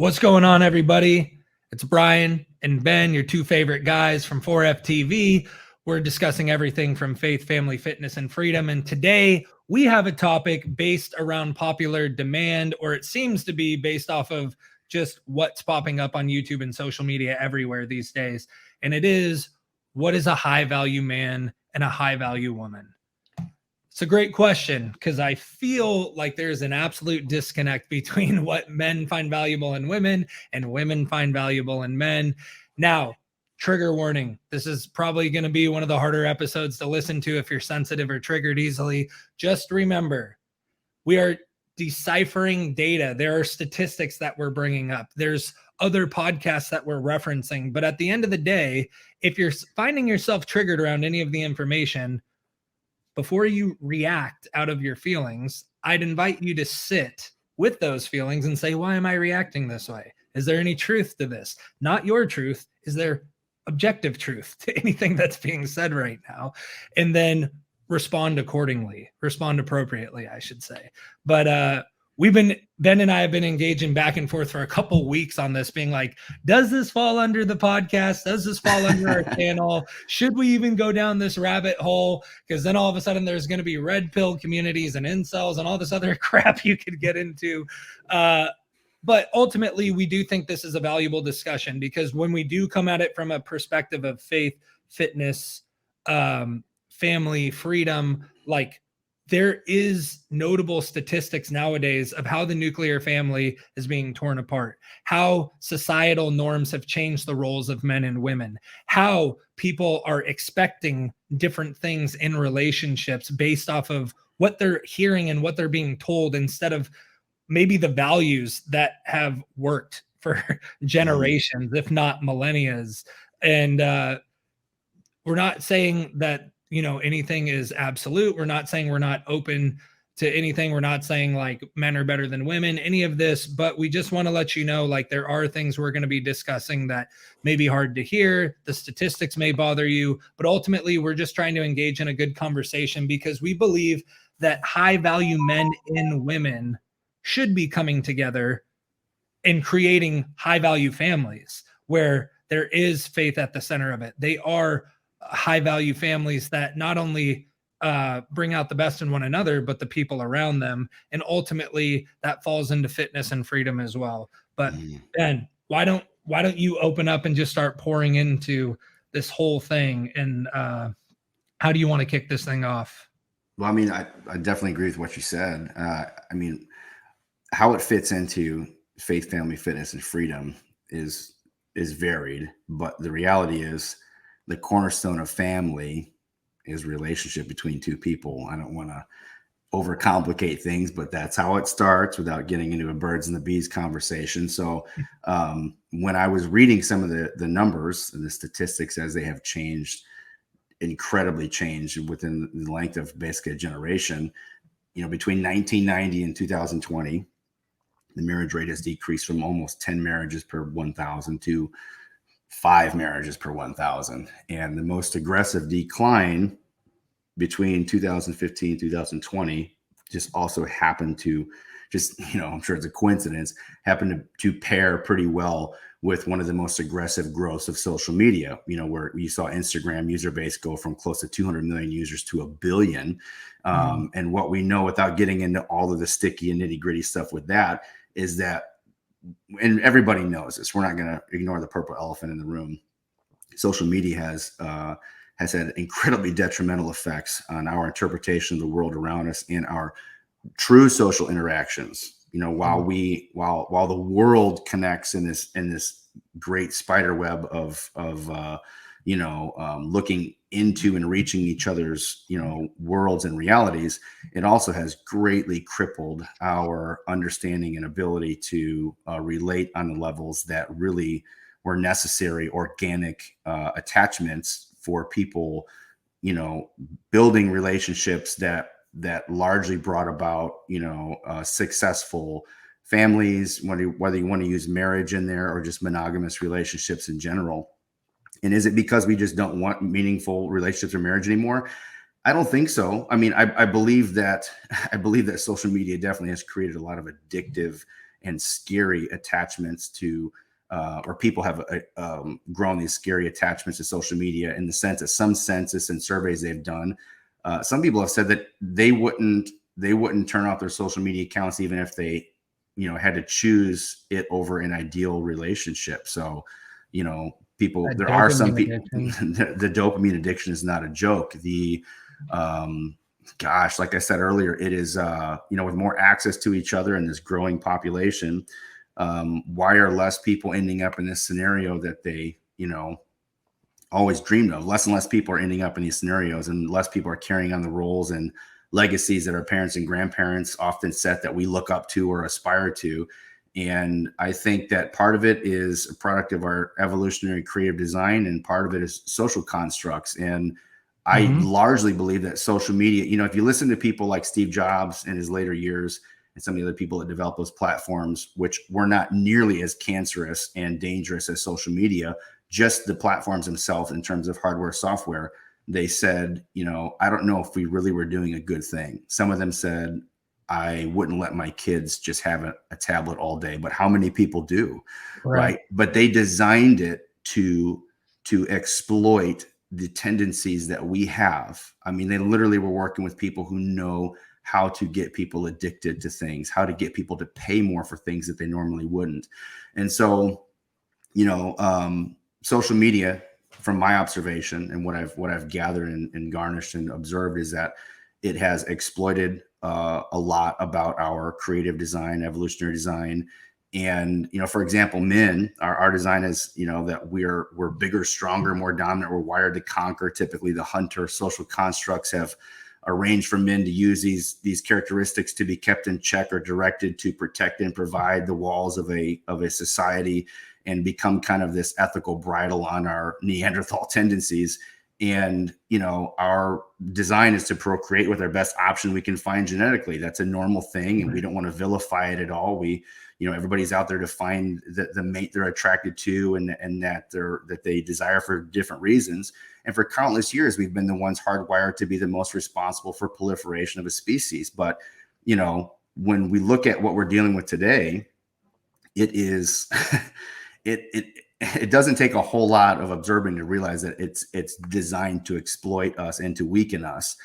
What's going on, everybody? It's Brian and Ben, your two favorite guys from 4FTV. We're discussing everything from faith, family, fitness, and freedom. And today we have a topic based around popular demand, or it seems to be based off of just what's popping up on YouTube and social media everywhere these days. And it is, what is a high value man and a high value woman? It's a great question because I feel like there's an absolute disconnect between what men find valuable in women and women find valuable in men. Now, trigger warning. This is probably going to be one of the harder episodes to listen to if you're sensitive or triggered easily. Just remember, we are deciphering data. There are statistics that we're bringing up. There's other podcasts that we're referencing. But at the end of the day, if you're finding yourself triggered around any of the information, before you react out of your feelings, I'd invite you to sit with those feelings and say, why am I reacting this way? Is there any truth to this? Not your truth. Is there objective truth to anything that's being said right now? And then respond accordingly, respond appropriately, I should say. But Ben and I have been engaging back and forth for a couple weeks on this, being like, does this fall under the podcast? Does this fall under our channel? Should we even go down this rabbit hole? Because then all of a sudden there's going to be red pill communities and incels and all this other crap you could get into. But ultimately, we do think this is a valuable discussion because when we do come at it from a perspective of faith, fitness, family, freedom, like, there is notable statistics nowadays of how the nuclear family is being torn apart, how societal norms have changed the roles of men and women, how people are expecting different things in relationships based off of what they're hearing and what they're being told instead of maybe the values that have worked for generations, if not millennia. And we're not saying that anything is absolute. We're not saying we're not open to anything. We're not saying like men are better than women, any of this, but we just want to let you know, like, there are things we're going to be discussing that may be hard to hear. The statistics may bother you, but ultimately we're just trying to engage in a good conversation because we believe that high value men and women should be coming together and creating high value families where there is faith at the center of it. They are high value families that not only bring out the best in one another, but the people around them. And ultimately that falls into fitness and freedom as well. But Ben, why don't you open up and just start pouring into this whole thing? And how do you want to kick this thing off? Well, I mean, I definitely agree with what you said. I mean, how it fits into faith, family, fitness, and freedom is varied. But the reality is, the cornerstone of family is relationship between two people. I don't want to overcomplicate things, but that's how it starts without getting into a birds and the bees conversation. So when I was reading some of the numbers and the statistics as they have changed, incredibly changed within the length of basically a generation, between 1990 and 2020, the marriage rate has decreased from almost 10 marriages per 1,000 to 5 marriages per 1,000. And the most aggressive decline between 2015 and 2020 just also happened to I'm sure it's a coincidence, happened to pair pretty well with one of the most aggressive growths of social media, where you saw Instagram user base go from close to 200 million users to 1 billion. And what we know, without getting into all of the sticky and nitty gritty stuff with that, is that, and everybody knows this, we're not going to ignore the purple elephant in the room. Social media has had incredibly detrimental effects on our interpretation of the world around us and our true social interactions. While the world connects in this great spider web of looking into and reaching each other's, worlds and realities, it also has greatly crippled our understanding and ability to relate on the levels that really were necessary, organic attachments for people, building relationships that largely brought about, successful families, whether you want to use marriage in there or just monogamous relationships in general. And is it because we just don't want meaningful relationships or marriage anymore? I don't think so. I mean, I believe that social media definitely has created a lot of addictive and scary attachments to, or people have grown these scary attachments to social media, in the sense that some census and surveys they've done, some people have said that they wouldn't turn off their social media accounts even if they, had to choose it over an ideal relationship. So, people, That there are some dopamine people, addiction. the dopamine addiction is not a joke. The, gosh, like I said earlier, it is, with more access to each other and this growing population, why are less people ending up in this scenario that they, always dreamed of? Less and less people are ending up in these scenarios, and less people are carrying on the roles and legacies that our parents and grandparents often set, that we look up to or aspire to. And I think that part of it is a product of our evolutionary creative design, and part of it is social constructs. And I Mhm. largely believe that social media, if you listen to people like Steve Jobs in his later years, and some of the other people that developed those platforms, which were not nearly as cancerous and dangerous as social media, just the platforms themselves in terms of hardware, software, they said, I don't know if we really were doing a good thing. Some of them said, I wouldn't let my kids just have a tablet all day, but how many people do? Right. Right. But they designed it to exploit the tendencies that we have. I mean, they literally were working with people who know how to get people addicted to things, how to get people to pay more for things that they normally wouldn't. And so, social media, from my observation and what I've gathered and garnished and observed, is that it has exploited a lot about our creative design, evolutionary design. And, for example, men, our design is, that we're bigger, stronger, more dominant. We're wired to conquer. Typically the hunter social constructs have arranged for men to use these characteristics to be kept in check or directed to protect and provide the walls of a society, and become kind of this ethical bridle on our Neanderthal tendencies. And, our design is to procreate with our best option we can find genetically. That's a normal thing, and we don't want to vilify it at all. We, everybody's out there to find the mate they're attracted to, and that they desire for different reasons. And for countless years, we've been the ones hardwired to be the most responsible for proliferation of a species. But, when we look at what we're dealing with today, it is it doesn't take a whole lot of observing to realize that it's designed to exploit us and to weaken us.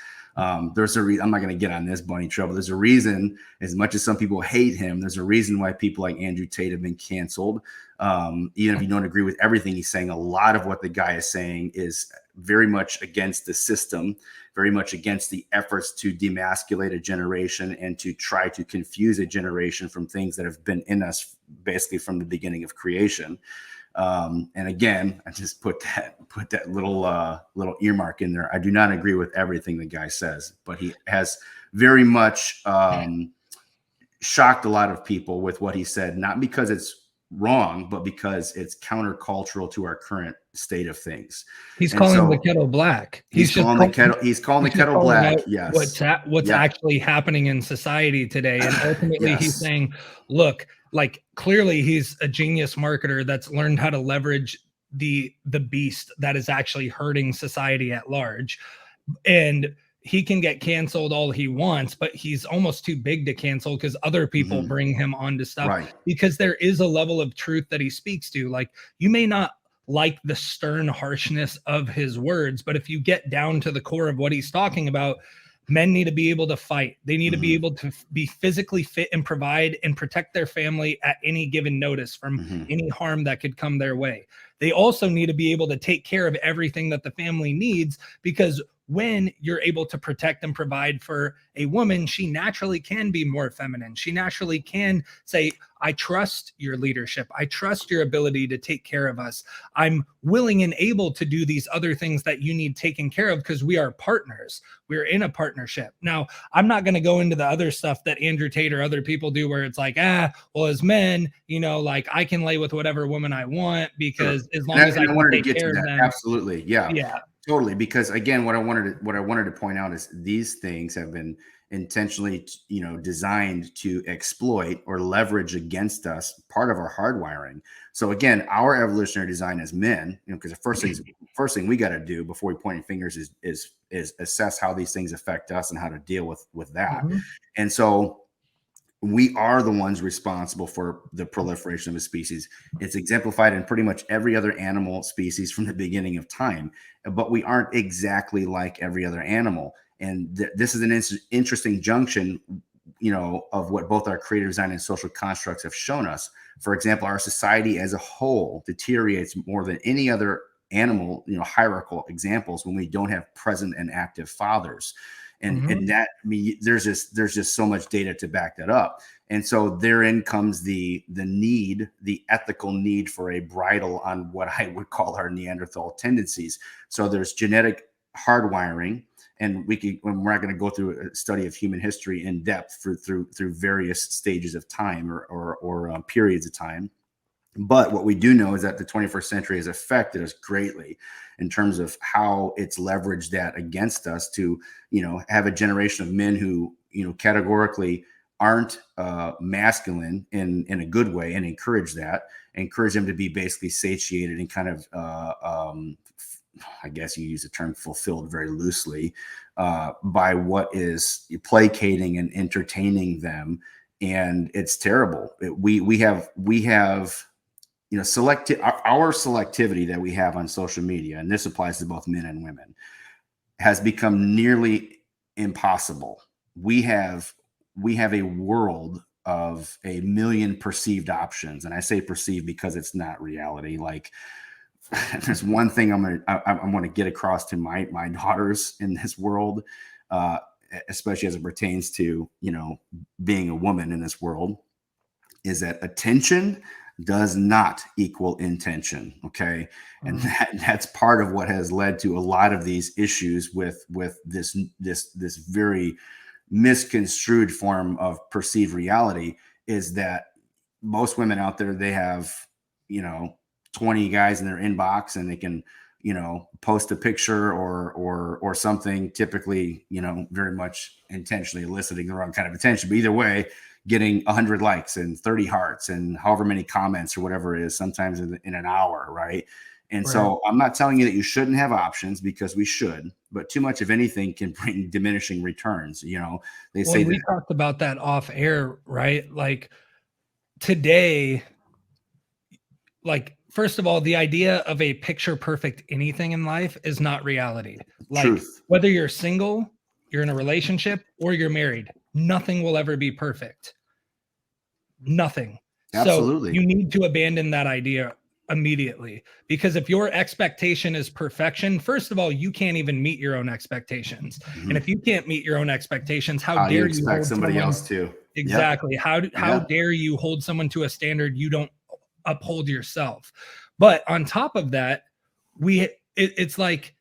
There's a reason. I'm not going to get on this bunny trail, but there's a reason. As much as some people hate him, there's a reason why people like Andrew Tate have been canceled. Even if you don't agree with everything he's saying, a lot of what the guy is saying is very much against the system, very much against the efforts to demasculate a generation and to try to confuse a generation from things that have been in us basically from the beginning of creation. And again, I just put that little earmark in there. I do not agree with everything the guy says, but he has very much shocked a lot of people with what he said, not because it's wrong, but because it's countercultural to our current state of things. He's And calling the so kettle black. he's calling the kettle Calling black. out Yes. what's Yeah. actually happening in society today. And ultimately he's Yes. saying, look, like clearly he's a genius marketer that's learned how to leverage the beast that is actually hurting society at large. And he can get canceled all he wants, but he's almost too big to cancel because other people Mm-hmm. bring him onto stuff. Right. Because there is a level of truth that he speaks to. Like, you may not like the stern harshness of his words, but if you get down to the core of what he's talking about, men need to be able to fight. They need to be able to be physically fit and provide and protect their family at any given notice from any harm that could come their way. They also need to be able to take care of everything that the family needs, because when you're able to protect and provide for a woman, she naturally can be more feminine. She naturally can say, I trust your leadership. I trust your ability to take care of us. I'm willing and able to do these other things that you need taken care of because we are partners. We're in a partnership. Now, I'm not going to go into the other stuff that Andrew Tate or other people do where it's like, well, as men, like I can lay with whatever woman I want because as long as I can take care of them. Absolutely. Yeah. Yeah. Totally. Because again, what I wanted to point out is these things have been intentionally, designed to exploit or leverage against us, part of our hardwiring. So again, our evolutionary design as men, because the first thing we got to do before we point fingers is assess how these things affect us and how to deal with that. And so we are the ones responsible for the proliferation of a species. It's exemplified in pretty much every other animal species from the beginning of time, but we aren't exactly like every other animal. And this is an interesting junction, of what both our creative design and social constructs have shown us. For example, our society as a whole deteriorates more than any other animal, hierarchical examples, when we don't have present and active fathers. And that, I mean, there's just so much data to back that up. And so therein comes the ethical need for a bridle on what I would call our Neanderthal tendencies. So there's genetic hardwiring, and we're not going to go through a study of human history in depth through various stages of time or periods of time. But what we do know is that the 21st century has affected us greatly in terms of how it's leveraged that against us to, have a generation of men who, categorically aren't masculine in a good way, and encourage them to be basically satiated and kind of, I guess you use the term fulfilled very loosely, by what is placating and entertaining them. And it's terrible. We have our selectivity that we have on social media, and this applies to both men and women, has become nearly impossible. We have a world of a million perceived options, and I say perceived because it's not reality. Like, there's one thing I'm going to get across to my daughters in this world, especially as it pertains to being a woman in this world, is that attention does not equal intention. Okay. And that's part of what has led to a lot of these issues with this very misconstrued form of perceived reality, is that most women out there, they have, 20 guys in their inbox, and they can, post a picture or something, typically, very much intentionally eliciting the wrong kind of attention. But either way, getting 100 likes and 30 hearts and however many comments or whatever it is, sometimes in an hour, right? And Right. So I'm not telling you that you shouldn't have options, because we should, but too much of anything can bring diminishing returns. They say we that. talked about that off air, right? Like today, like, first of all, the idea of a picture perfect anything in life is not reality. Like, Truth. whether you're single, you're in a relationship, or you're married, nothing will ever be perfect. Nothing. Absolutely. So you need to abandon that idea immediately, because if your expectation is perfection, first of all, you can't even meet your own expectations. Mhm. And if you can't meet your own expectations, how How do you dare you expect hold somebody someone, else to? exactly, how Yep. dare you hold someone to a standard you don't uphold yourself? But on top of that, it's like,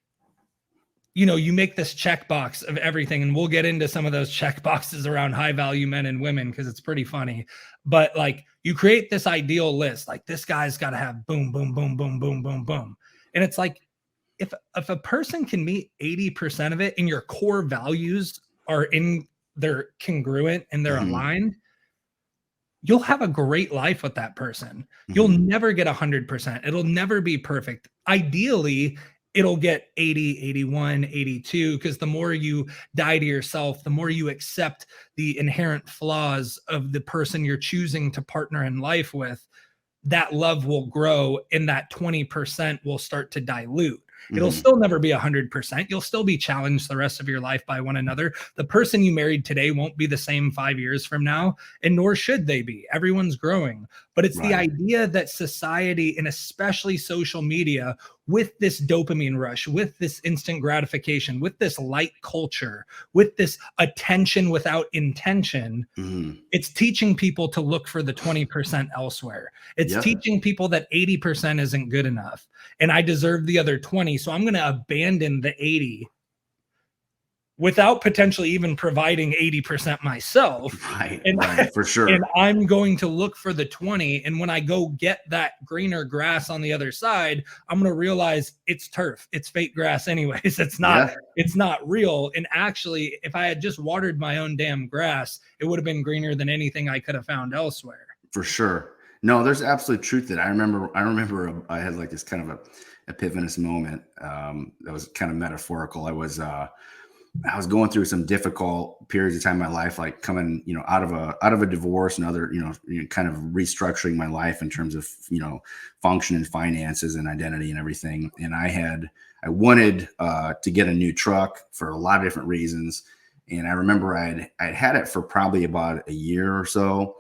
you make this checkbox of everything, and we'll get into some of those check boxes around high value men and women, because it's pretty funny. But like, you create this ideal list, like this guy's got to have boom, boom, boom, boom, boom, boom, boom. And it's like, if a person can meet 80% of it, and your core values they're congruent and they're Mhm. aligned, you'll have a great life with that person. You'll Mhm. never get 100%. It'll never be perfect. Ideally, it'll get 80, 81, 82, because the more you die to yourself, the more you accept the inherent flaws of the person you're choosing to partner in life with, that love will grow, and that 20% will start to dilute. It'll Mhm. still never be 100%. You'll still be challenged the rest of your life by one another. The person you married today won't be the same 5 years from now, and nor should they be. Everyone's growing. But it's the Right. idea that society, and especially social media, with this dopamine rush, with this instant gratification, with this light culture, with this attention without intention, Mhm. it's teaching people to look for the 20% elsewhere. It's Yep. teaching people that 80% isn't good enough, and I deserve the other 20. So I'm going to abandon the 80 without potentially even providing 80% myself. Right. And, Right. For and sure. I'm going to look for the 20. And when I go get that greener grass on the other side, I'm going to realize it's turf. It's fake grass anyways. Yeah. It's not real. And actually, if I had just watered my own damn grass, it would have been greener than anything I could have found elsewhere. For sure. No, there's absolute truth to that. I remember I had like this kind of a epiphanous moment. That was kind of metaphorical. I was I was going through some difficult periods of time in my life, like coming, out of a divorce and other, kind of restructuring my life in terms of, function and finances and identity and everything. And I wanted to get a new truck for a lot of different reasons. And I remember I'd had it for probably about a year or so,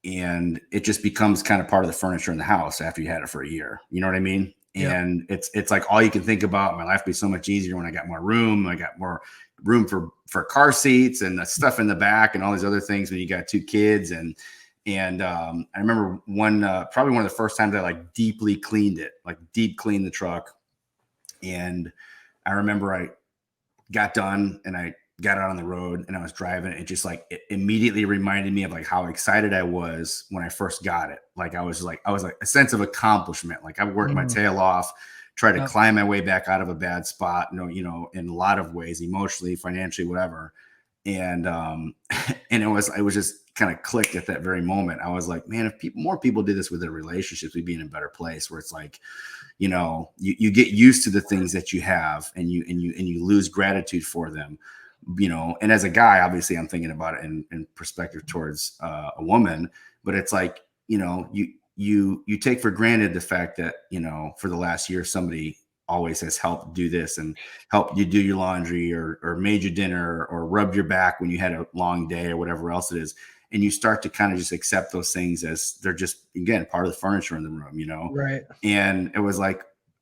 and it just becomes kind of part of the furniture in the house after you had it for a year. You know what I mean? Yep. And it's like all you can think about. My life would be so much easier when I got more room. I got more room for car seats and the stuff in the back and all these other things when you got two kids. And I remember probably one of the first times I like deep cleaned the truck. And I remember I got done and I got out on the road and I was driving. It just like, it immediately reminded me of like how excited I was when I first got it. Like I was like a sense of accomplishment. Like I worked my tail off, tried to climb my way back out of a bad spot, in a lot of ways, emotionally, financially, whatever. And and it was just kind of clicked at that very moment. I was like, man, if more people did this with their relationships, we'd be in a better place, where it's like, you get used to the things that you have, and you lose gratitude for them. And as a guy, obviously I'm thinking about it in perspective towards a woman, but it's like, you take for granted the fact that, for the last year, somebody always has helped do this and helped you do your laundry or made you dinner or rubbed your back when you had a long day or whatever else it is. And you start to kind of just accept those things as they're just, again, part of the furniture in the room, Right. And it was like,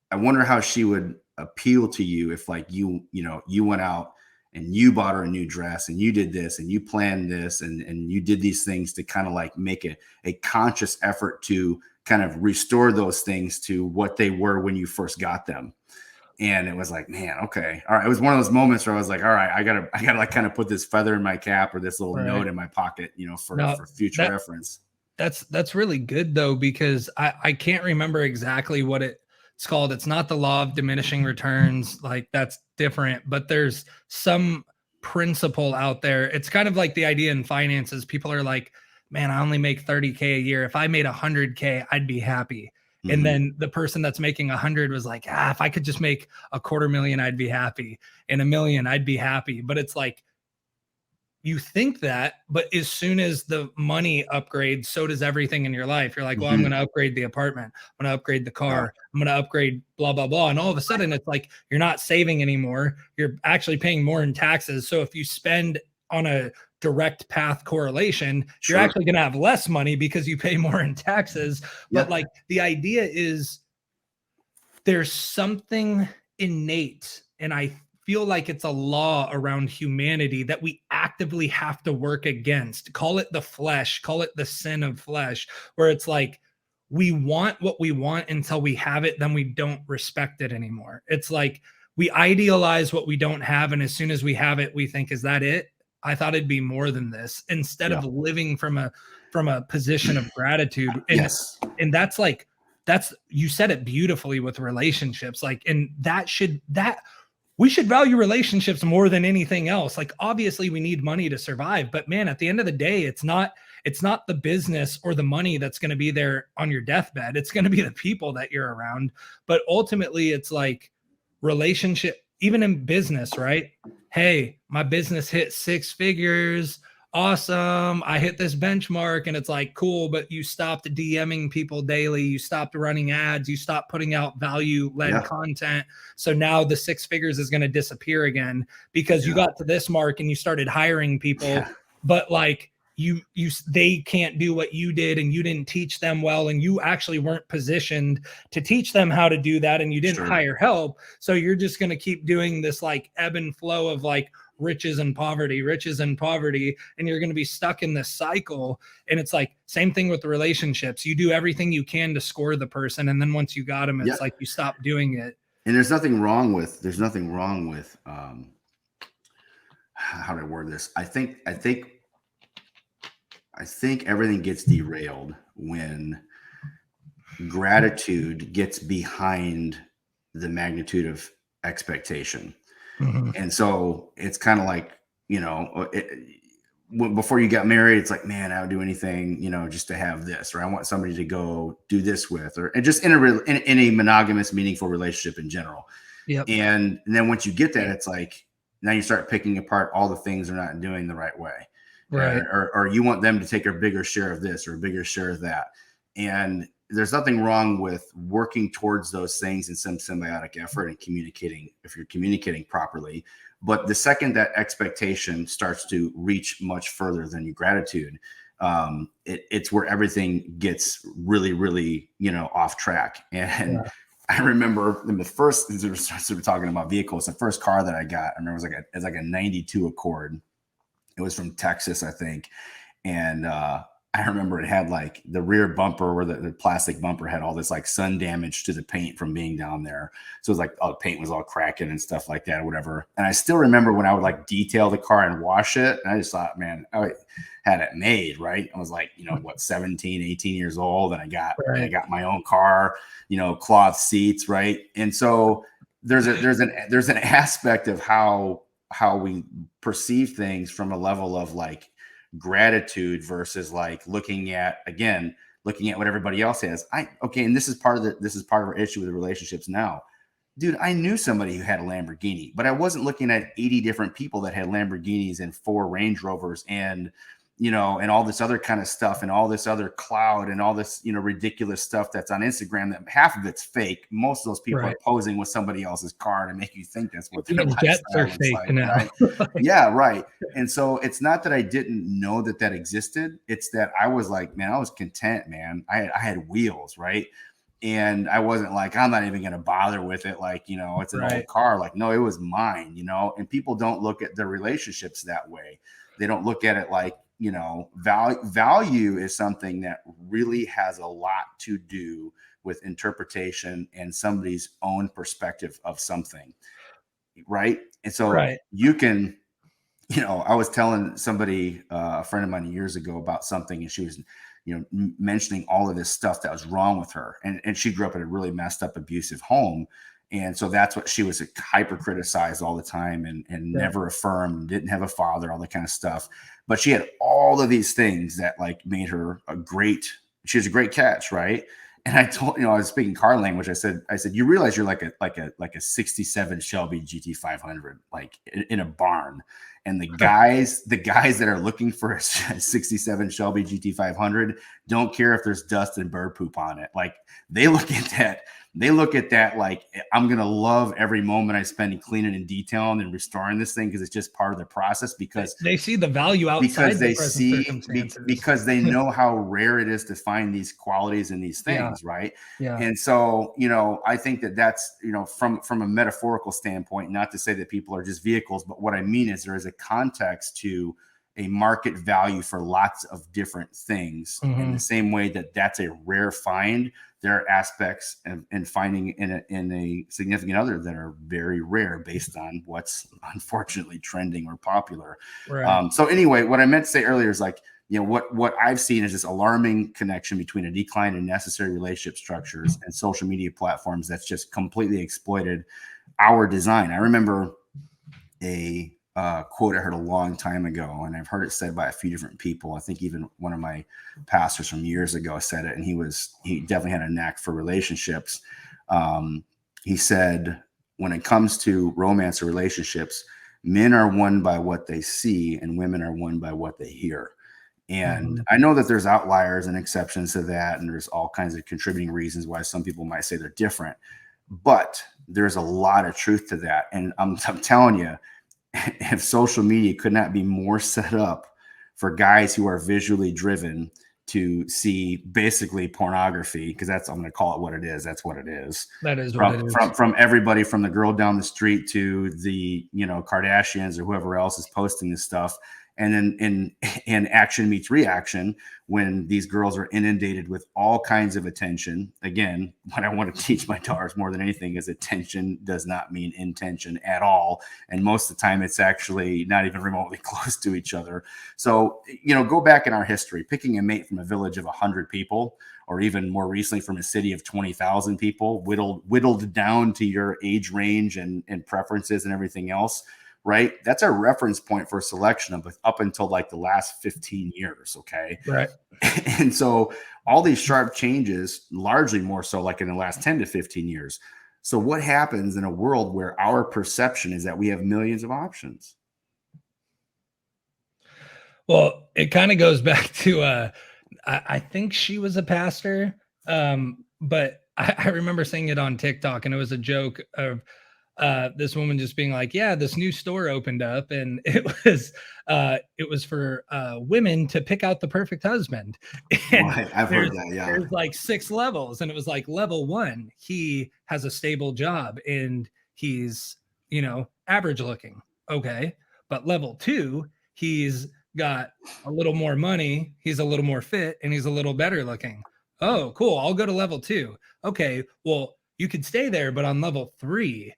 I wonder how she would appeal to you if like you went out and you bought her a new dress and you did this and you planned this and you did these things to kind of like make a conscious effort to kind of restore those things to what they were when you first got them. And it was like, man, okay. All right. It was one of those moments where I was like, all right, I gotta like kind of put this feather in my cap or this little note in my pocket, for future reference. That's really good though, because I can't remember exactly what it's called. It's not the law of diminishing returns. Like that's different, but there's some principle out there. It's kind of like the idea in finances. People are like, man, I only make 30K a year. If I made 100K, I'd be happy. And Mhm. then the person that's making 100 was like, if I could just make $250,000, I'd be happy. And $1 million, I'd be happy. But it's like, you think that, but as soon as the money upgrades, so does everything in your life. You're like, well, I'm going to upgrade the apartment. I'm going to upgrade the car. I'm going to upgrade blah, blah, blah. And all of a sudden it's like, you're not saving anymore. You're actually paying more in taxes. So if you spend on a direct path correlation, you're actually going to have less money because you pay more in taxes. But like the idea is there's something innate, and I feel like it's a law around humanity that we actively have to work against. Call it the flesh, call it the sin of flesh, where it's like we want what we want until we have it, then we don't respect it anymore. It's like we idealize what we don't have, and as soon as we have it, we think, is that it? I thought it'd be more than this, instead of living from a position of gratitude. And that's like, you said it beautifully with relationships. Like, and we should value relationships more than anything else. Like, obviously we need money to survive, but man, at the end of the day, it's not the business or the money that's going to be there on your deathbed. It's going to be the people that you're around. But ultimately it's like relationship, even in business, right? Hey, my business hit 6 figures. Awesome. I hit this benchmark, and it's like, cool, but you stopped DMing people daily. You stopped running ads. You stopped putting out value-led content. So now the 6 figures is going to disappear again because you got to this mark and you started hiring people, but like they can't do what you did, and you didn't teach them well, and you actually weren't positioned to teach them how to do that, and you didn't hire help. So you're just going to keep doing this like ebb and flow of like riches and poverty, and you're going to be stuck in this cycle. And it's like same thing with the relationships. You do everything you can to score the person, and then once you got them, it's like you stop doing it. And there's nothing wrong with how do I word this? I think everything gets derailed when gratitude gets behind the magnitude of expectation. And so it's kind of like, before you got married, it's like, man, I would do anything, just to have this, or I want somebody to go do this with, or just in a monogamous, meaningful relationship in general. And then once you get that, it's like, now you start picking apart all the things they're not doing the right way. Right. Or you want them to take a bigger share of this or a bigger share of that. And there's nothing wrong with working towards those things in some symbiotic effort and communicating if you're communicating properly. But the second that expectation starts to reach much further than your gratitude, it's where everything gets really, really, off track. And I remember in the first, as we were talking about vehicles, the first car that I got, I remember it was like a 92 Accord. It was from Texas, I think. And I remember it had like the rear bumper where the plastic bumper had all this like sun damage to the paint from being down there. So it was like, the paint was all cracking and stuff like that or whatever. And I still remember when I would like detail the car and wash it. And I just thought, man, I had it made, right? I was like, 17, 18 years old. And I got my own car, cloth seats, right? And so there's an aspect of how we perceive things from a level of like gratitude versus like looking at what everybody else has. And this is part of our issue with the relationships now. Dude, I knew somebody who had a Lamborghini, but I wasn't looking at 80 different people that had Lamborghinis and 4 Range Rovers and and all this other kind of stuff and all this other cloud and all this, ridiculous stuff that's on Instagram that half of it's fake. Most of those people are posing with somebody else's car to make you think that's what their jets are fake like, now. Right? Yeah, right. And so it's not that I didn't know that existed. It's that I was like, man, I was content, man. I had wheels, right? And I wasn't like, I'm not even going to bother with it. Like, it's an old car. Like, no, it was mine, and people don't look at their relationships that way. They don't look at it like, value is something that really has a lot to do with interpretation and somebody's own perspective of something. Right. And so you can, I was telling somebody, a friend of mine years ago about something, and she was, mentioning all of this stuff that was wrong with her. And she grew up in a really messed up, abusive home. And so that's what she was hyper criticized all the time and never affirmed, didn't have a father, all that kind of stuff. But she had all of these things that like made her she was a great catch. Right. And I told, I was speaking car language. I said, you realize you're like a 67 Shelby GT 500, like in a barn. And the guys that are looking for a 67 Shelby GT 500 don't care if there's dust and bird poop on it. Like they look at that like, I'm going to love every moment I spend in cleaning and detailing and restoring this thing because it's just part of the process, because they see the value outside because they know how rare it is to find these qualities in these things. Right. Yeah. And so, I think that's, from a metaphorical standpoint, not to say that people are just vehicles, but what I mean is there is a context to a market value for lots of different things. In the same way that's a rare find, there are aspects in finding in a significant other that are very rare based on what's unfortunately trending or popular. Right. So anyway, what I meant to say earlier is like, what I've seen is this alarming connection between a decline in necessary relationship structures and social media platforms that's just completely exploited our design. I remember a quote I heard a long time ago, and I've heard it said by a few different people. I think even one of my pastors from years ago said it, and he definitely had a knack for relationships. He said, when it comes to romance or relationships, men are won by what they see and women are won by what they hear. And I know that there's outliers and exceptions to that, and there's all kinds of contributing reasons why some people might say they're different, but there's a lot of truth to that. And I'm telling you, if social media could not be more set up for guys who are visually driven to see basically pornography, because I'm going to call it what it is. That's what it is. That is what it is. From everybody, from the girl down the street to the, Kardashians or whoever else is posting this stuff. And then in action meets reaction, when these girls are inundated with all kinds of attention. Again, what I want to teach my daughters more than anything is attention does not mean intention at all. And most of the time, it's actually not even remotely close to each other. So, go back in our history, picking a mate from a village of 100 people, or even more recently from a city of 20,000 people, whittled down to your age range and preferences and everything else. Right. That's a reference point for selection up until like the last 15 years. Okay. Right. And so all these sharp changes, largely more so like in the last 10 to 15 years, So what happens in a world where our perception is that we have millions of options? Well, it kind of goes back to I think she was a pastor, but I remember seeing it on TikTok, and it was a joke of this woman just being like, "Yeah, this new store opened up, and it was for women to pick out the perfect husband." And Right, I've heard that. Yeah. there's like 6 levels, and it was like level 1, he has a stable job and he's average looking, okay, but level 2, he's got a little more money, he's a little more fit, and he's a little better looking. Oh, cool. I'll go to level 2. Okay, well, you could stay there, but on level 3,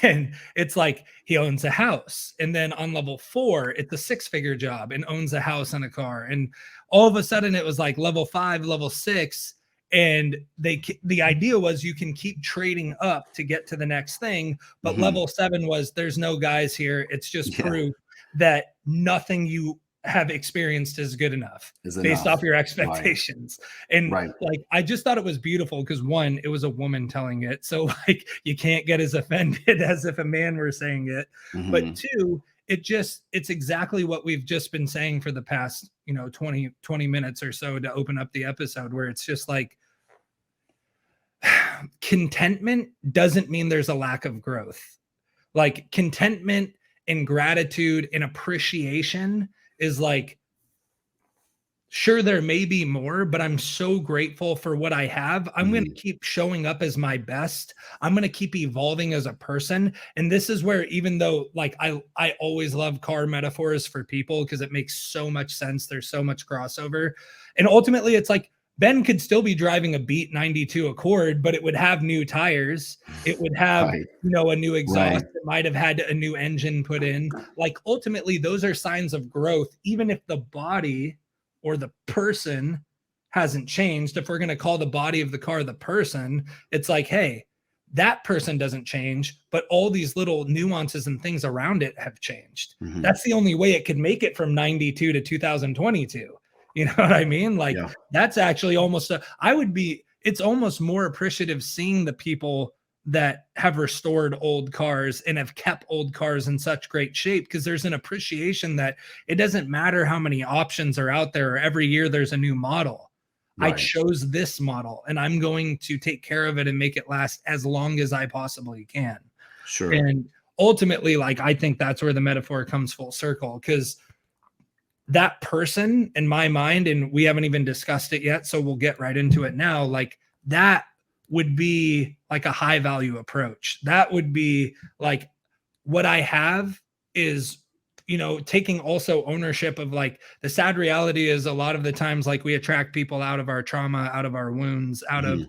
and it's like he owns a house. And then on level 4, it's a 6-figure job and owns a house and a car. And all of a sudden it was like level 5, level 6. And the idea was you can keep trading up to get to the next thing. But level 7 was there's no guys here. It's just proof that nothing you have experienced is good enough based off your expectations. And like, I just thought it was beautiful because 1, it was a woman telling it. So like, you can't get as offended as if a man were saying it. But 2, it's exactly what we've just been saying for the past, 20 minutes or so to open up the episode, where it's just like, contentment doesn't mean there's a lack of growth. Like, contentment and gratitude and appreciation is like, sure, there may be more, but I'm so grateful for what I have. I'm going to keep showing up as my best. I'm going to keep evolving as a person. And this is where, even though like I always love car metaphors for people because it makes so much sense. There's so much crossover. And ultimately it's like, Ben could still be driving a Beat 92 Accord, but it would have new tires. It would have, a new exhaust. It might have had a new engine put in. Like, ultimately, those are signs of growth, even if the body or the person hasn't changed. If we're going to call the body of the car the person, it's like, hey, that person doesn't change, but all these little nuances and things around it have changed. That's the only way it could make it from 92 to 2022. You know what I mean? Like, that's actually almost it's almost more appreciative seeing the people that have restored old cars and have kept old cars in such great shape, because there's an appreciation that it doesn't matter how many options are out there. Every year there's a new model. I chose this model and I'm going to take care of it and make it last as long as I possibly can. Sure. And ultimately, like, I think that's where the metaphor comes full circle, because that person in my mind, and we haven't even discussed it yet, so we'll get right into it now, like, that would be like a high value approach. That would be like, what I have is, taking also ownership of, like, the sad reality is a lot of the times, like, we attract people out of our trauma, out of our wounds, out of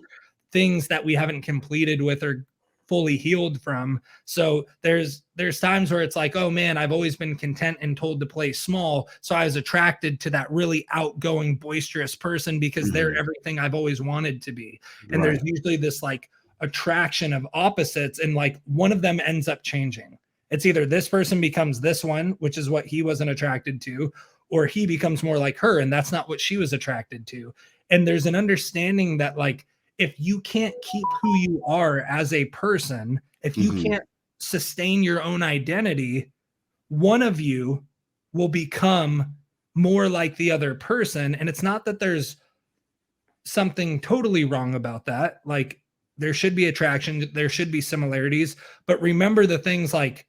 things that we haven't completed with or fully healed from. So there's times where it's like, oh man, I've always been content and told to play small. So I was attracted to that really outgoing, boisterous person because they're everything I've always wanted to be. And there's usually this like attraction of opposites, and like one of them ends up changing. It's either this person becomes this one, which is what he wasn't attracted to, or he becomes more like her, and that's not what she was attracted to. And there's an understanding that, like, if you can't keep who you are as a person, if you can't sustain your own identity, one of you will become more like the other person. And it's not that there's something totally wrong about that. Like, there should be attraction, there should be similarities, but remember the things like,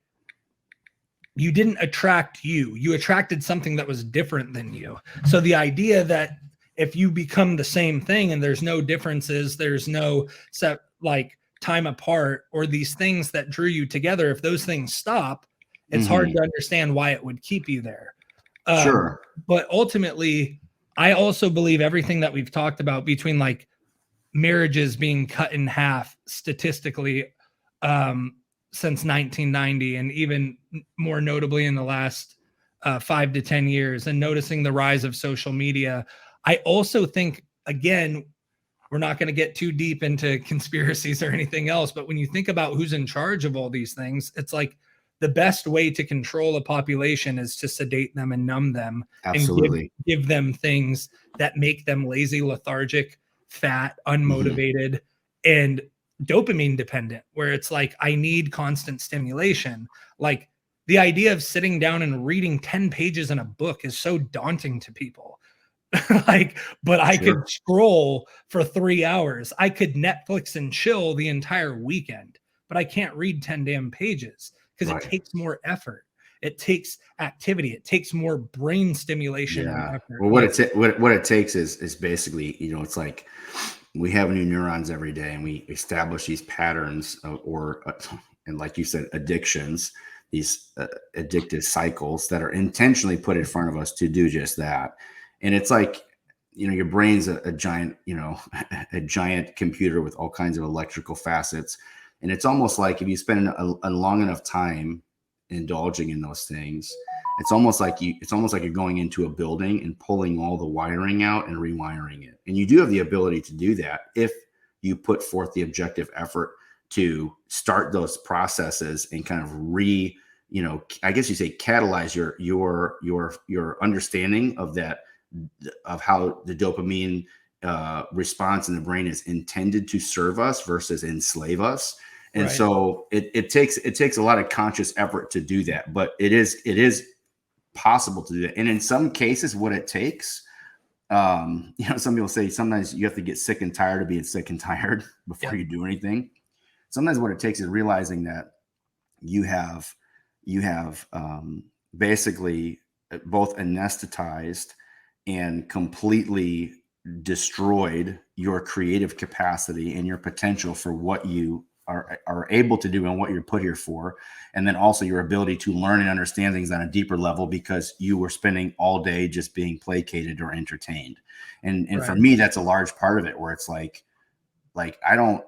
you didn't attract you attracted something that was different than you. So the idea that if you become the same thing and there's no differences, there's no set like time apart or these things that drew you together, if those things stop, it's hard to understand why it would keep you there. Sure. But ultimately, I also believe everything that we've talked about between like marriages being cut in half statistically since 1990, and even more notably in the last 5 to 10 years, and noticing the rise of social media. I also think, again, we're not going to get too deep into conspiracies or anything else, but when you think about who's in charge of all these things, it's like the best way to control a population is to sedate them and numb them. Absolutely. And give them things that make them lazy, lethargic, fat, unmotivated. And dopamine dependent, where it's like, I need constant stimulation. Like the idea of sitting down and reading 10 pages in a book is so daunting to people. Like, but I Sure. could scroll for 3 hours. I could Netflix and chill the entire weekend, but I can't read 10 damn pages because it Right. takes more effort. It takes activity. It takes more brain stimulation and Yeah. effort. Well, Like, what it takes is basically, it's like we have new neurons every day, and we establish these patterns and like you said, addictions, these addictive cycles that are intentionally put in front of us to do just that. And it's like, your brain's a giant, a giant computer with all kinds of electrical facets. And it's almost like if you spend a long enough time indulging in those things, it's almost like you're going into a building and pulling all the wiring out and rewiring it. And you do have the ability to do that if you put forth the objective effort to start those processes and kind of I guess you say catalyze your understanding of that, of how the dopamine response in the brain is intended to serve us versus enslave us. And right. so it takes a lot of conscious effort to do that, but it is possible to do that. And in some cases, what it takes, some people say sometimes you have to get sick and tired of being sick and tired before you do anything. Sometimes what it takes is realizing that you have basically both anesthetized and completely destroyed your creative capacity and your potential for what you are able to do and what you're put here for. And then also your ability to learn and understand things on a deeper level because you were spending all day just being placated or entertained. And Right. For me, that's a large part of it, where it's like I don't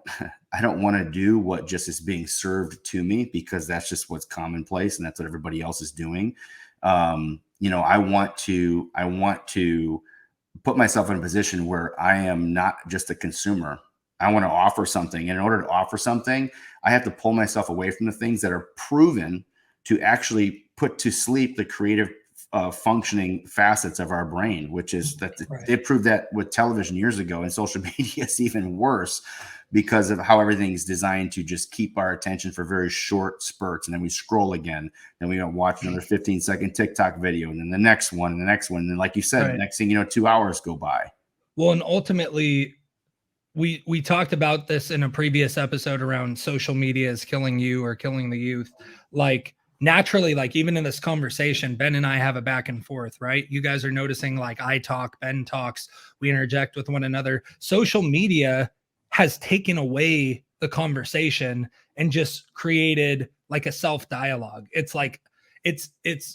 want to do what just is being served to me because that's just what's commonplace and that's what everybody else is doing. I want to put myself in a position where I am not just a consumer. I want to offer something. And in order to offer something, I have to pull myself away from the things that are proven to actually put to sleep the creative functioning facets of our brain, which is that they proved that with television years ago, and social media is even worse because of how everything's designed to just keep our attention for very short spurts. And then we scroll again, and we don't watch another 15-second TikTok video, and then the next one and the next one. And then, like you said, the next thing you know, 2 hours go by. Well, and ultimately, we talked about this in a previous episode around social media is killing you or killing the youth. Like naturally, like even in this conversation, Ben and I have a back and forth, right? You guys are noticing like I talk, Ben talks, we interject with one another. Social media has taken away the conversation and just created like a self-dialogue. It's like, it's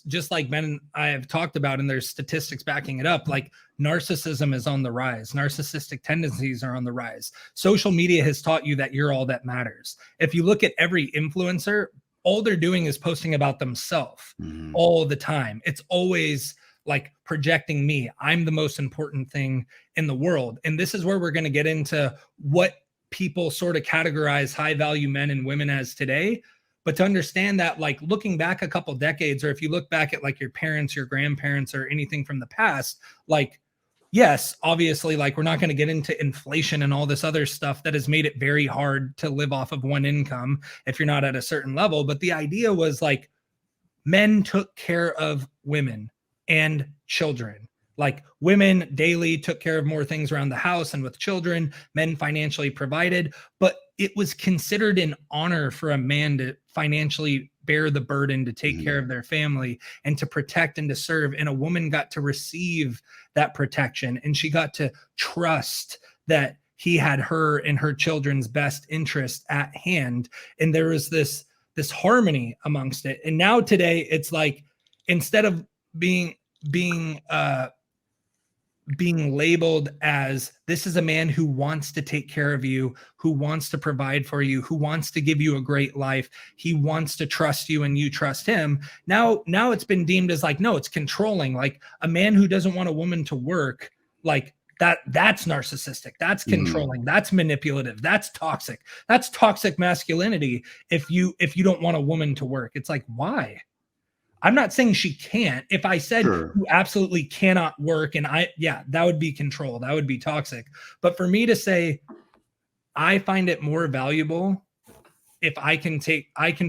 just like Ben and I have talked about, and there's statistics backing it up. Like narcissism is on the rise. Narcissistic tendencies are on the rise. Social media has taught you that you're all that matters. If you look at every influencer, all they're doing is posting about themselves all the time. It's always like projecting me. I'm the most important thing in the world. And this is where we're going to get into what people sort of categorize high value men and women as today. But to understand that, like looking back a couple decades, or if you look back at like your parents, your grandparents, or anything from the past, like, yes, obviously, like we're not going to get into inflation and all this other stuff that has made it very hard to live off of one income if you're not at a certain level. But the idea was like men took care of women and children. Like women daily took care of more things around the house and with children, men financially provided, but it was considered an honor for a man to financially bear the burden to take care of their family and to protect and to serve. And a woman got to receive that protection, and she got to trust that he had her and her children's best interest at hand. And there was this harmony amongst it. And now today it's like, instead of being labeled as this is a man who wants to take care of you, who wants to provide for you, who wants to give you a great life, he wants to trust you and you trust him. Now it's been deemed as like, no, it's controlling. Like a man who doesn't want a woman to work, like that's narcissistic, that's controlling, that's manipulative, that's toxic masculinity. If you don't want a woman to work, it's like, why? I'm not saying she can't. If I said you absolutely cannot work, and that would be control, that would be toxic. But for me to say I find it more valuable if I can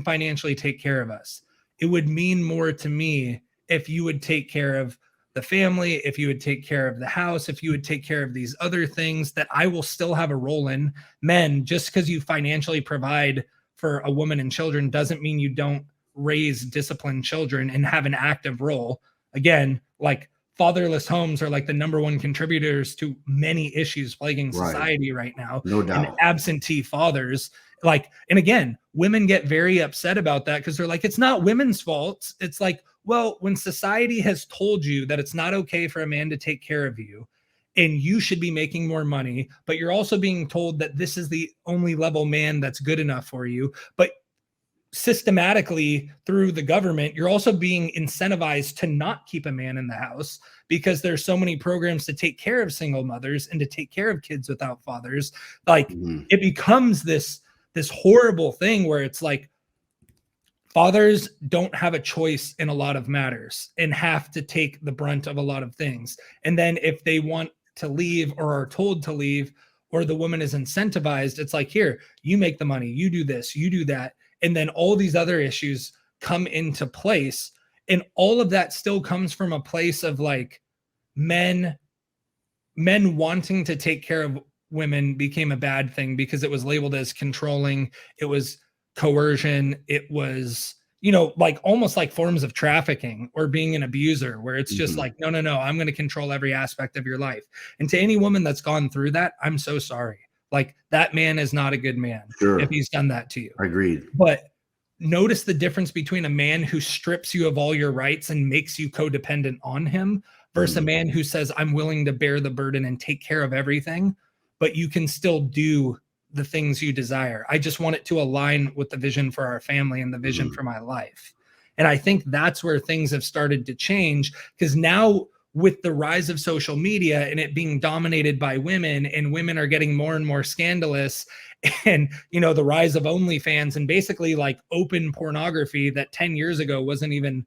financially take care of us. It would mean more to me if you would take care of the family, if you would take care of the house, if you would take care of these other things that I will still have a role in. Men, just because you financially provide for a woman and children doesn't mean you don't raise disciplined children and have an active role. Again, like fatherless homes are like the number one contributors to many issues plaguing society right now. No And doubt. absentee fathers, like, and again, women get very upset about that because they're like, it's not women's fault. It's like, well, when society has told you that it's not okay for a man to take care of you and you should be making more money, but you're also being told that this is the only level man that's good enough for you, but systematically through the government, you're also being incentivized to not keep a man in the house because there's so many programs to take care of single mothers and to take care of kids without fathers. Like it becomes this horrible thing where it's like fathers don't have a choice in a lot of matters and have to take the brunt of a lot of things. And then if they want to leave or are told to leave, or the woman is incentivized, it's like, here, you make the money, you do this, you do that. And then all these other issues come into place. And all of that still comes from a place of like men wanting to take care of women became a bad thing because it was labeled as controlling. It was coercion. It was, like almost like forms of trafficking or being an abuser, where it's just like, no, I'm going to control every aspect of your life. And to any woman that's gone through that, I'm so sorry. Like that man is not a good man if he's done that to you. Agreed. But notice the difference between a man who strips you of all your rights and makes you codependent on him versus a man who says, I'm willing to bear the burden and take care of everything, but you can still do the things you desire. I just want it to align with the vision for our family and the vision for my life. And I think that's where things have started to change, because now with the rise of social media and it being dominated by women, and women are getting more and more scandalous, and the rise of OnlyFans and basically like open pornography that 10 years ago wasn't even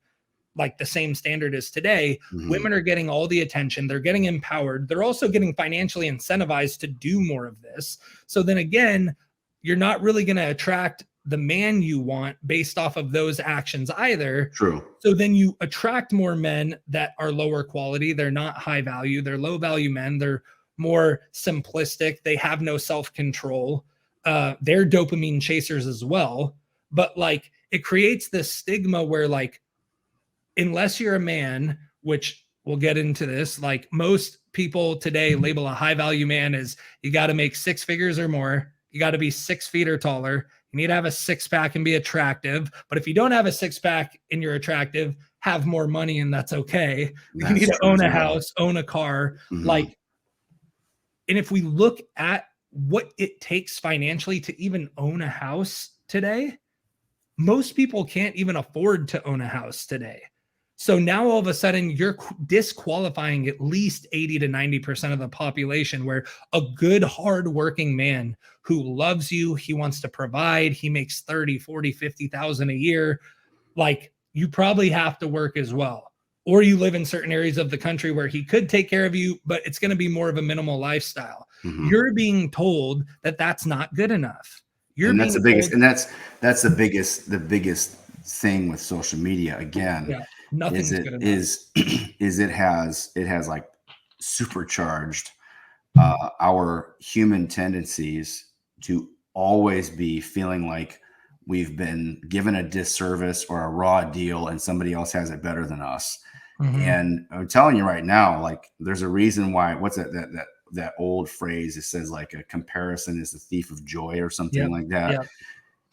like the same standard as today. Women are getting all the attention. They're getting empowered. They're also getting financially incentivized to do more of this. So then again, you're not really going to attract the man you want based off of those actions either. True. So then you attract more men that are lower quality. They're not high value. They're low value men. They're more simplistic. They have no self-control. They're dopamine chasers as well. But like it creates this stigma where like, unless you're a man, which we'll get into this, like most people today label a high value man as you got to make 6 figures or more. You got to be 6 feet or taller. You need to have a 6-pack and be attractive. But if you don't have a 6-pack and you're attractive, have more money and that's okay. You need to own a house, own a car. Like, and if we look at what it takes financially to even own a house today, most people can't even afford to own a house today. So now all of a sudden you're disqualifying at least 80 to 90% of the population, where a good hardworking man who loves you, he wants to provide, he makes 30, 40, 50,000 a year. Like you probably have to work as well. Or you live in certain areas of the country where he could take care of you, but it's going to be more of a minimal lifestyle. You're being told that that's not good enough. And that's the biggest, and that's the biggest thing with social media again. Yeah, nothing's good enough. Is it has like supercharged our human tendencies to always be feeling like we've been given a disservice or a raw deal and somebody else has it better than us. And I'm telling you right now, like there's a reason why, what's that old phrase that says like a comparison is the thief of joy or something like that.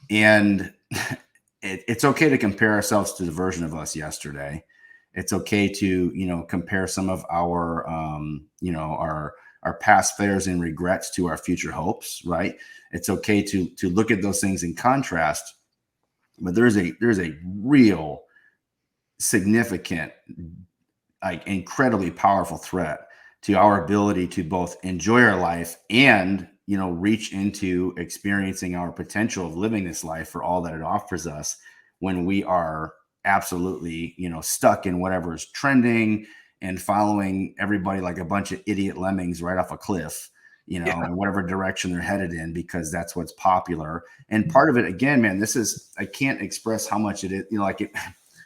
And it's okay to compare ourselves to the version of us yesterday. It's okay to, compare some of our, our past failures and regrets to our future hopes, right? It's okay to look at those things in contrast, but there's a real significant, like incredibly powerful threat to our ability to both enjoy our life and, reach into experiencing our potential of living this life for all that it offers us, when we are absolutely, stuck in whatever is trending and following everybody like a bunch of idiot lemmings right off a cliff, you know, in whatever direction they're headed in, because that's what's popular. And part of it, again, man, I can't express how much it is, you know,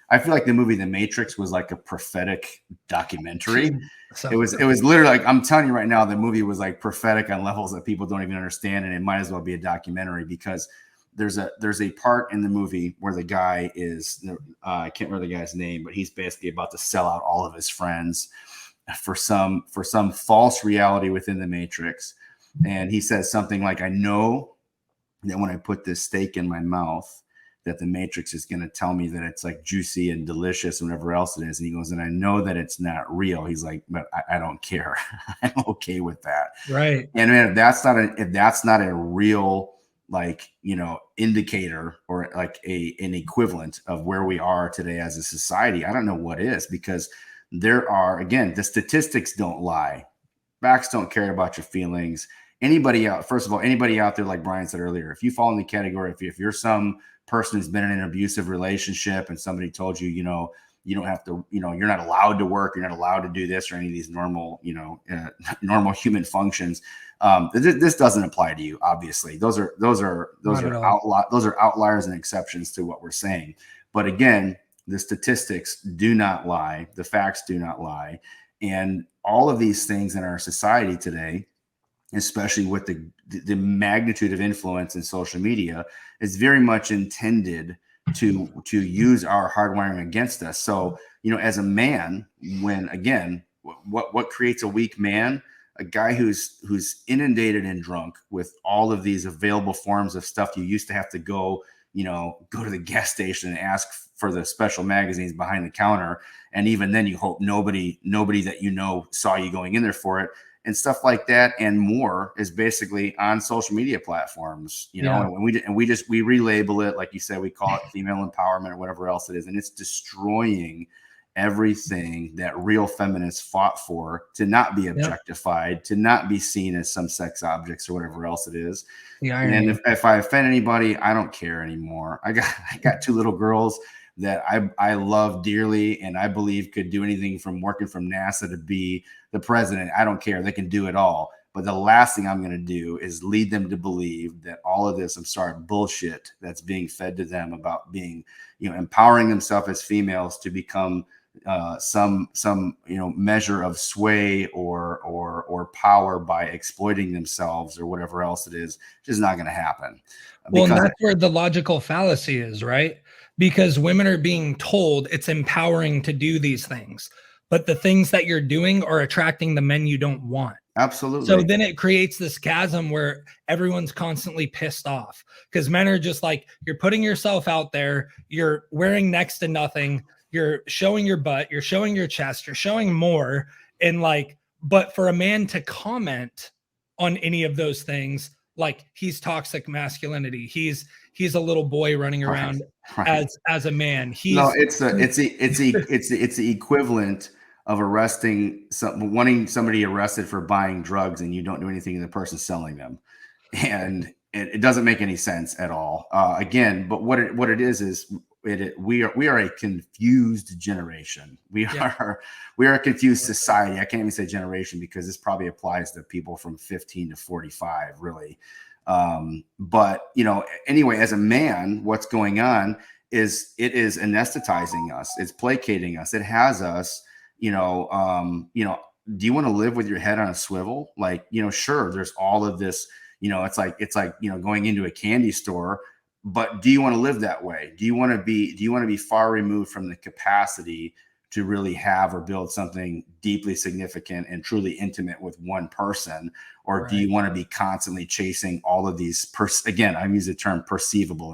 I feel like the movie The Matrix was like a prophetic documentary. So It was literally like, I'm telling you right now, the movie was like prophetic on levels that people don't even understand. And it might as well be a documentary, because there's a part in the movie where the guy is, I can't remember the guy's name, but he's basically about to sell out all of his friends for some false reality within the Matrix. And he says something like, I know that when I put this steak in my mouth, that the Matrix is going to tell me that it's like juicy and delicious and whatever else it is. And he goes, and I know that it's not real. He's like, but I don't care. I'm okay with that. right. And man, if that's not a real, like, you know, indicator or like an equivalent of where we are today as a society, I don't know what is, because there are, again, the statistics don't lie. Facts don't care about your feelings. Anybody out there, like Brian said earlier, if you fall in the category, if you're some person who's been in an abusive relationship and somebody told you, you know, you don't have to, you know, you're not allowed to work, you're not allowed to do this or any of these normal, you know, normal human functions. This doesn't apply to you. Obviously, those are outliers and exceptions to what we're saying. But again, the statistics do not lie. The facts do not lie. And all of these things in our society today, especially with the magnitude of influence in social media, is very much intended to use our hardwiring against us. So, you know, as a man, when, again, what creates a weak man? A guy who's inundated and drunk with all of these available forms of stuff. You used to have to go to the gas station and ask for the special magazines behind the counter. And even then you hope nobody that you know saw you going in there for it. And stuff like that and more is basically on social media platforms, you know, and we relabel it, like you said, we call it female empowerment or whatever else it is. And it's destroying everything that real feminists fought for, to not be objectified, to not be seen as some sex objects or whatever else it is. And if I offend anybody, I don't care anymore. I got two little girls that I love dearly and I believe could do anything from working from NASA to be the president. I don't care. They can do it all. But the last thing I'm going to do is lead them to believe that all of this, bullshit that's being fed to them about being, you know, empowering themselves as females to become some measure of sway or power by exploiting themselves or whatever else it is, just not going to happen. Well, and that's where the logical fallacy is, right? Because women are being told it's empowering to do these things, but the things that you're doing are attracting the men you don't want. Absolutely. So then it creates this chasm where everyone's constantly pissed off because men are just like, you're putting yourself out there, you're wearing next to nothing, you're showing your butt, you're showing your chest, you're showing more. And like, but for a man to comment on any of those things, like he's toxic masculinity, he's a little boy running around as a man. It's the equivalent of wanting somebody arrested for buying drugs and you don't do anything to the person selling them, and it doesn't make any sense at all. Again, but what it is we are a confused generation. We are a confused society. I can't even say generation because this probably applies to people from 15 to 45, really. But you know, anyway, as a man, what's going on is it is anesthetizing us. It's placating us. It has us, do you want to live with your head on a swivel? Like, sure, there's all of this, it's like, going into a candy store, but do you want to live that way? Do you want to be far removed from the capacity to really have or build something deeply significant and truly intimate with one person? Or do you want to be constantly chasing all of these, again, I use the term perceivable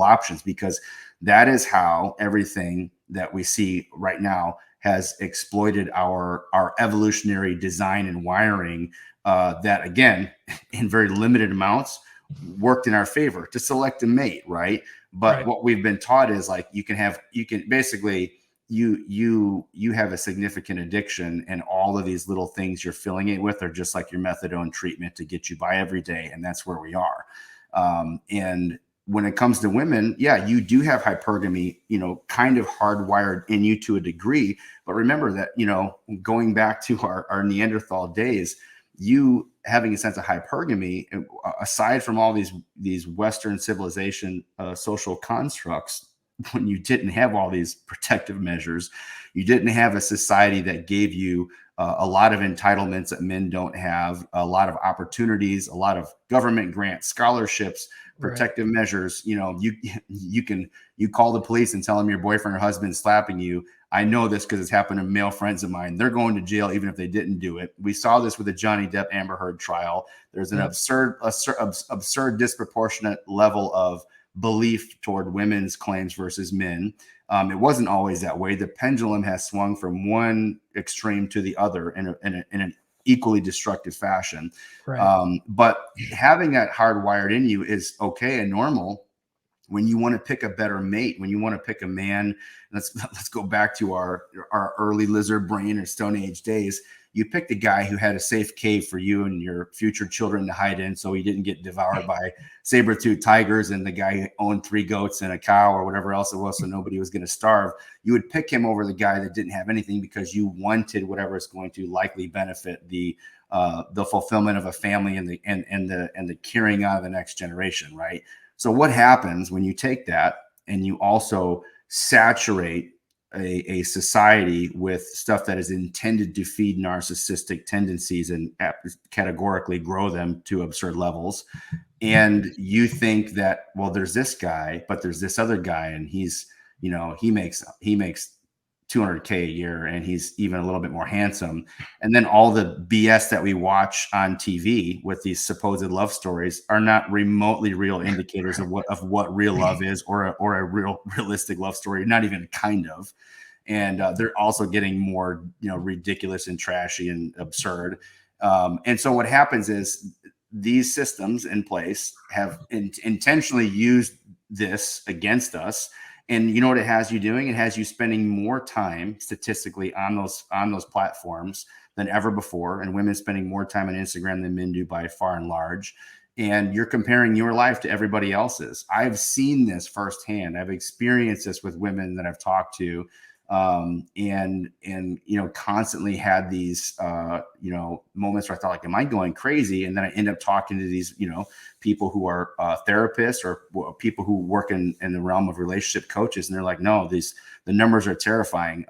options, because that is how everything that we see right now has exploited our evolutionary design and wiring, that, again, in very limited amounts, worked in our favor to select a mate, right? But what we've been taught is like you have a significant addiction, and all of these little things you're filling it with are just like your methadone treatment to get you by every day, and that's where we are. And when it comes to women, you do have hypergamy, kind of hardwired in you to a degree. But remember that, going back to our Neanderthal days, you having a sense of hypergamy, aside from all these Western civilization social constructs, when you didn't have all these protective measures, you didn't have a society that gave you a lot of entitlements that men don't have, a lot of opportunities, a lot of government grants, scholarships, protective measures. You call the police and tell them your boyfriend or husband is slapping you. I know this because it's happened to male friends of mine. They're going to jail even if they didn't do it. We saw this with the Johnny Depp Amber Heard trial. There's an absurd, disproportionate level of belief toward women's claims versus men. It wasn't always that way. The pendulum has swung from one extreme to the other in an equally destructive fashion. Right. But having that hardwired in you is okay and normal. When you want to pick a better mate, when you want to pick a man, let's go back to our early lizard brain or Stone Age days. You picked a guy who had a safe cave for you and your future children to hide in, so he didn't get devoured by saber-toothed tigers, and the guy who owned 3 goats and a cow or whatever else it was, so nobody was going to starve. You would pick him over the guy that didn't have anything because you wanted whatever is going to likely benefit the fulfillment of a family and the carrying on of the next generation, right? So what happens when you take that and you also saturate a society with stuff that is intended to feed narcissistic tendencies and categorically grow them to absurd levels? And you think that, well, there's this guy, but there's this other guy, and he's, he makes 200K a year, and he's even a little bit more handsome. And then all the BS that we watch on TV with these supposed love stories are not remotely real indicators of what real love is, or a realistic love story, not even kind of. And they're also getting more, ridiculous and trashy and absurd. And so what happens is these systems in place have intentionally used this against us. And you know what it has you doing? It has you spending more time statistically on those platforms than ever before, and women spending more time on Instagram than men do by far and large. And you're comparing your life to everybody else's. I've seen this firsthand. I've experienced this with women that I've talked to, and constantly had these moments where I thought, like, am I going crazy? And then I end up talking to these people who are therapists or people who work in the realm of relationship coaches, and they're like, no, the numbers are terrifying.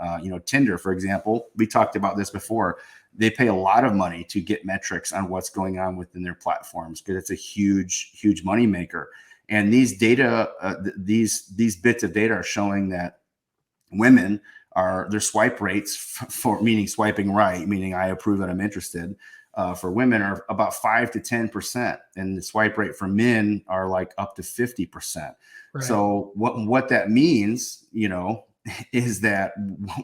Tinder, for example, we talked about this before. They pay a lot of money to get metrics on what's going on within their platforms because it's a huge money maker. And these data, these bits of data are showing that women their swipe rates for meaning swiping right, meaning I approve that I'm interested, for women are about 5 to 10%, and the swipe rate for men are like up to 50%. Right. So what that means, is that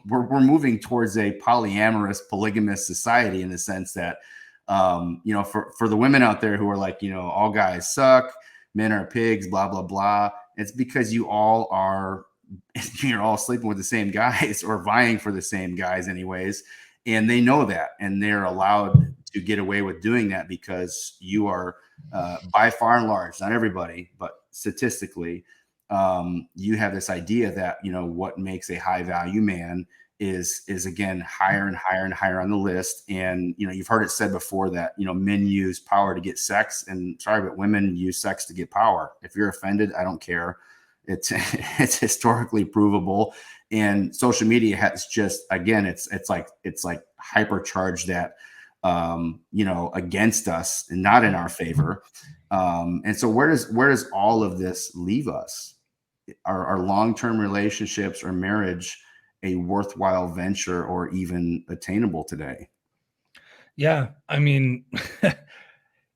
we're moving towards a polyamorous, polygamous society, in the sense that, for the women out there who are like, all guys suck, men are pigs, blah, blah, blah. It's because you're all sleeping with the same guys or vying for the same guys anyways. And they know that, and they're allowed to get away with doing that because you are, by far and large, not everybody, but statistically, you have this idea that, what makes a high value man is again higher and higher and higher on the list. And you've heard it said before that men use power to get sex, and sorry, but women use sex to get power. If you're offended, I don't care. It's historically provable, and social media has just, again, it's like hypercharged that against us and not in our favor. And so where does all of this leave us? Are long-term relationships or marriage a worthwhile venture or even attainable today? Yeah, I mean,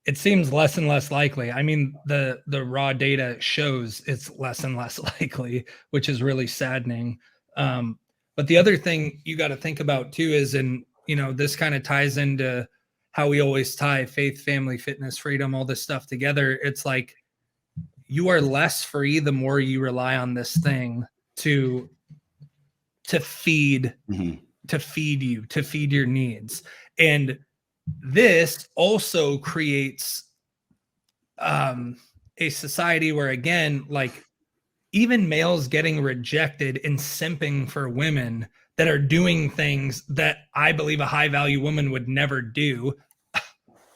it seems less and less likely. I mean, the raw data shows it's less and less likely, which is really saddening. But the other thing you got to think about too is, and this kind of ties into how we always tie faith, family, fitness, freedom, all this stuff together. It's like you are less free the more you rely on this thing to feed to feed you, to feed your needs. And this also creates a society where, again, like, even males getting rejected and simping for women that are doing things that I believe a high value woman would never do.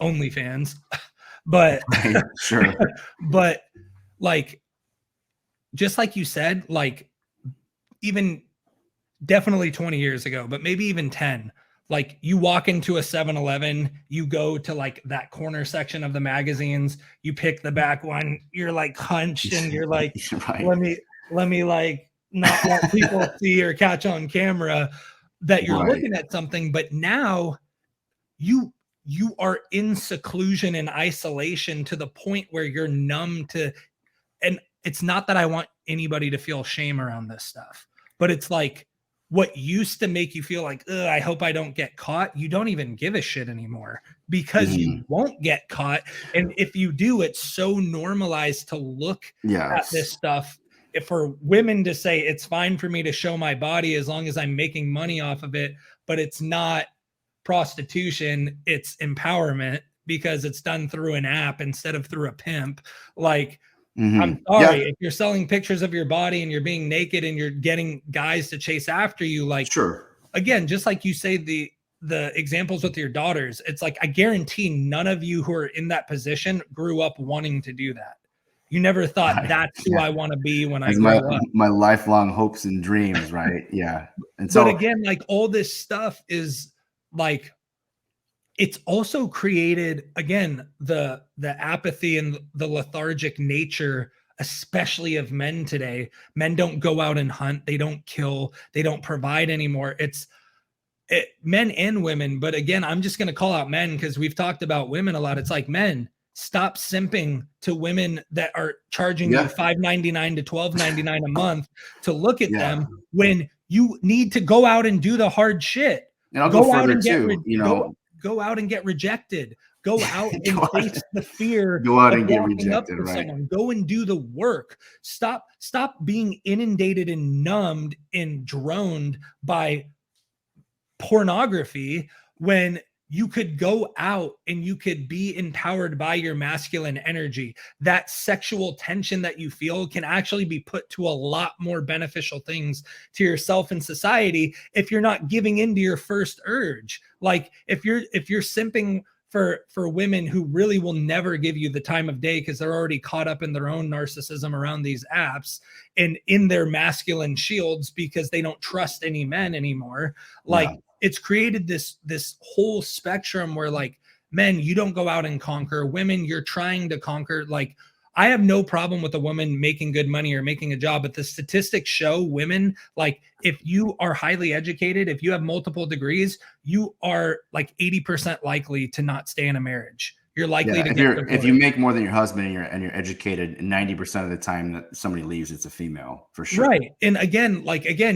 OnlyFans, but Right. Sure. but like, just like you said, like, even definitely 20 years ago, but maybe even 10. Like, you walk into a 7-Eleven, you go to like that corner section of the magazines, you pick the back one, you're like hunched and you're like, Right. let me like not let people see or catch on camera that you're Right. looking at something. But now you are in seclusion and isolation to the point where you're numb to, and it's not that I want anybody to feel shame around this stuff, but it's like, what used to make you feel like, ugh, I hope I don't get caught, you don't even give a shit anymore because you won't get caught. And if you do, it's so normalized to look at Yes. this stuff. If for women to say it's fine for me to show my body as long as I'm making money off of it, but it's not prostitution, it's empowerment because it's done through an app instead of through a pimp. Like, I'm sorry, Yeah. if you're selling pictures of your body and you're being naked and you're getting guys to chase after you, like, Sure. again, just like you say, the examples with your daughters, it's like, I guarantee none of you who are in that position grew up wanting to do that. You never thought, Right. that's who Yeah. I want to be when I As grow up. my lifelong hopes and dreams, right? Yeah. And But so, again, like, all this stuff is like, it's also created, again, the apathy and the lethargic nature, especially of men today. Men don't go out and hunt, they don't kill, they don't provide anymore. Men and women, but again, I'm just going to call out men because we've talked about women a lot. It's like, men, stop simping to women that are charging you yeah. $5.99 to $12.99 a month to look at Yeah. them, when you need to go out and do the hard shit. And I'll go Go out further and get too, go out and get rejected. Go out and go out, face the fear go out of and get walking up rejected, to right? someone. Go and do the work. Stop being inundated and numbed and droned by pornography when you could go out and you could be empowered by your masculine energy. That sexual tension that you feel can actually be put to a lot more beneficial things to yourself and society if you're not giving into your first urge. Like, if you're simping for women who really will never give you the time of day because they're already caught up in their own narcissism around these apps and in their masculine shields because they don't trust any men anymore. Like, Yeah. it's created this whole spectrum where, like, men, you don't go out and conquer. Women, you're trying to conquer. Like, I have no problem with a woman making good money or making a job, but the statistics show women, like, if you are highly educated, if you have multiple degrees, you are like 80% likely to not stay in a marriage. You're likely Yeah. to If get if you divorced. make more than your husband and you're educated, 90% of the time that somebody leaves, it's a female for sure. Right. And again,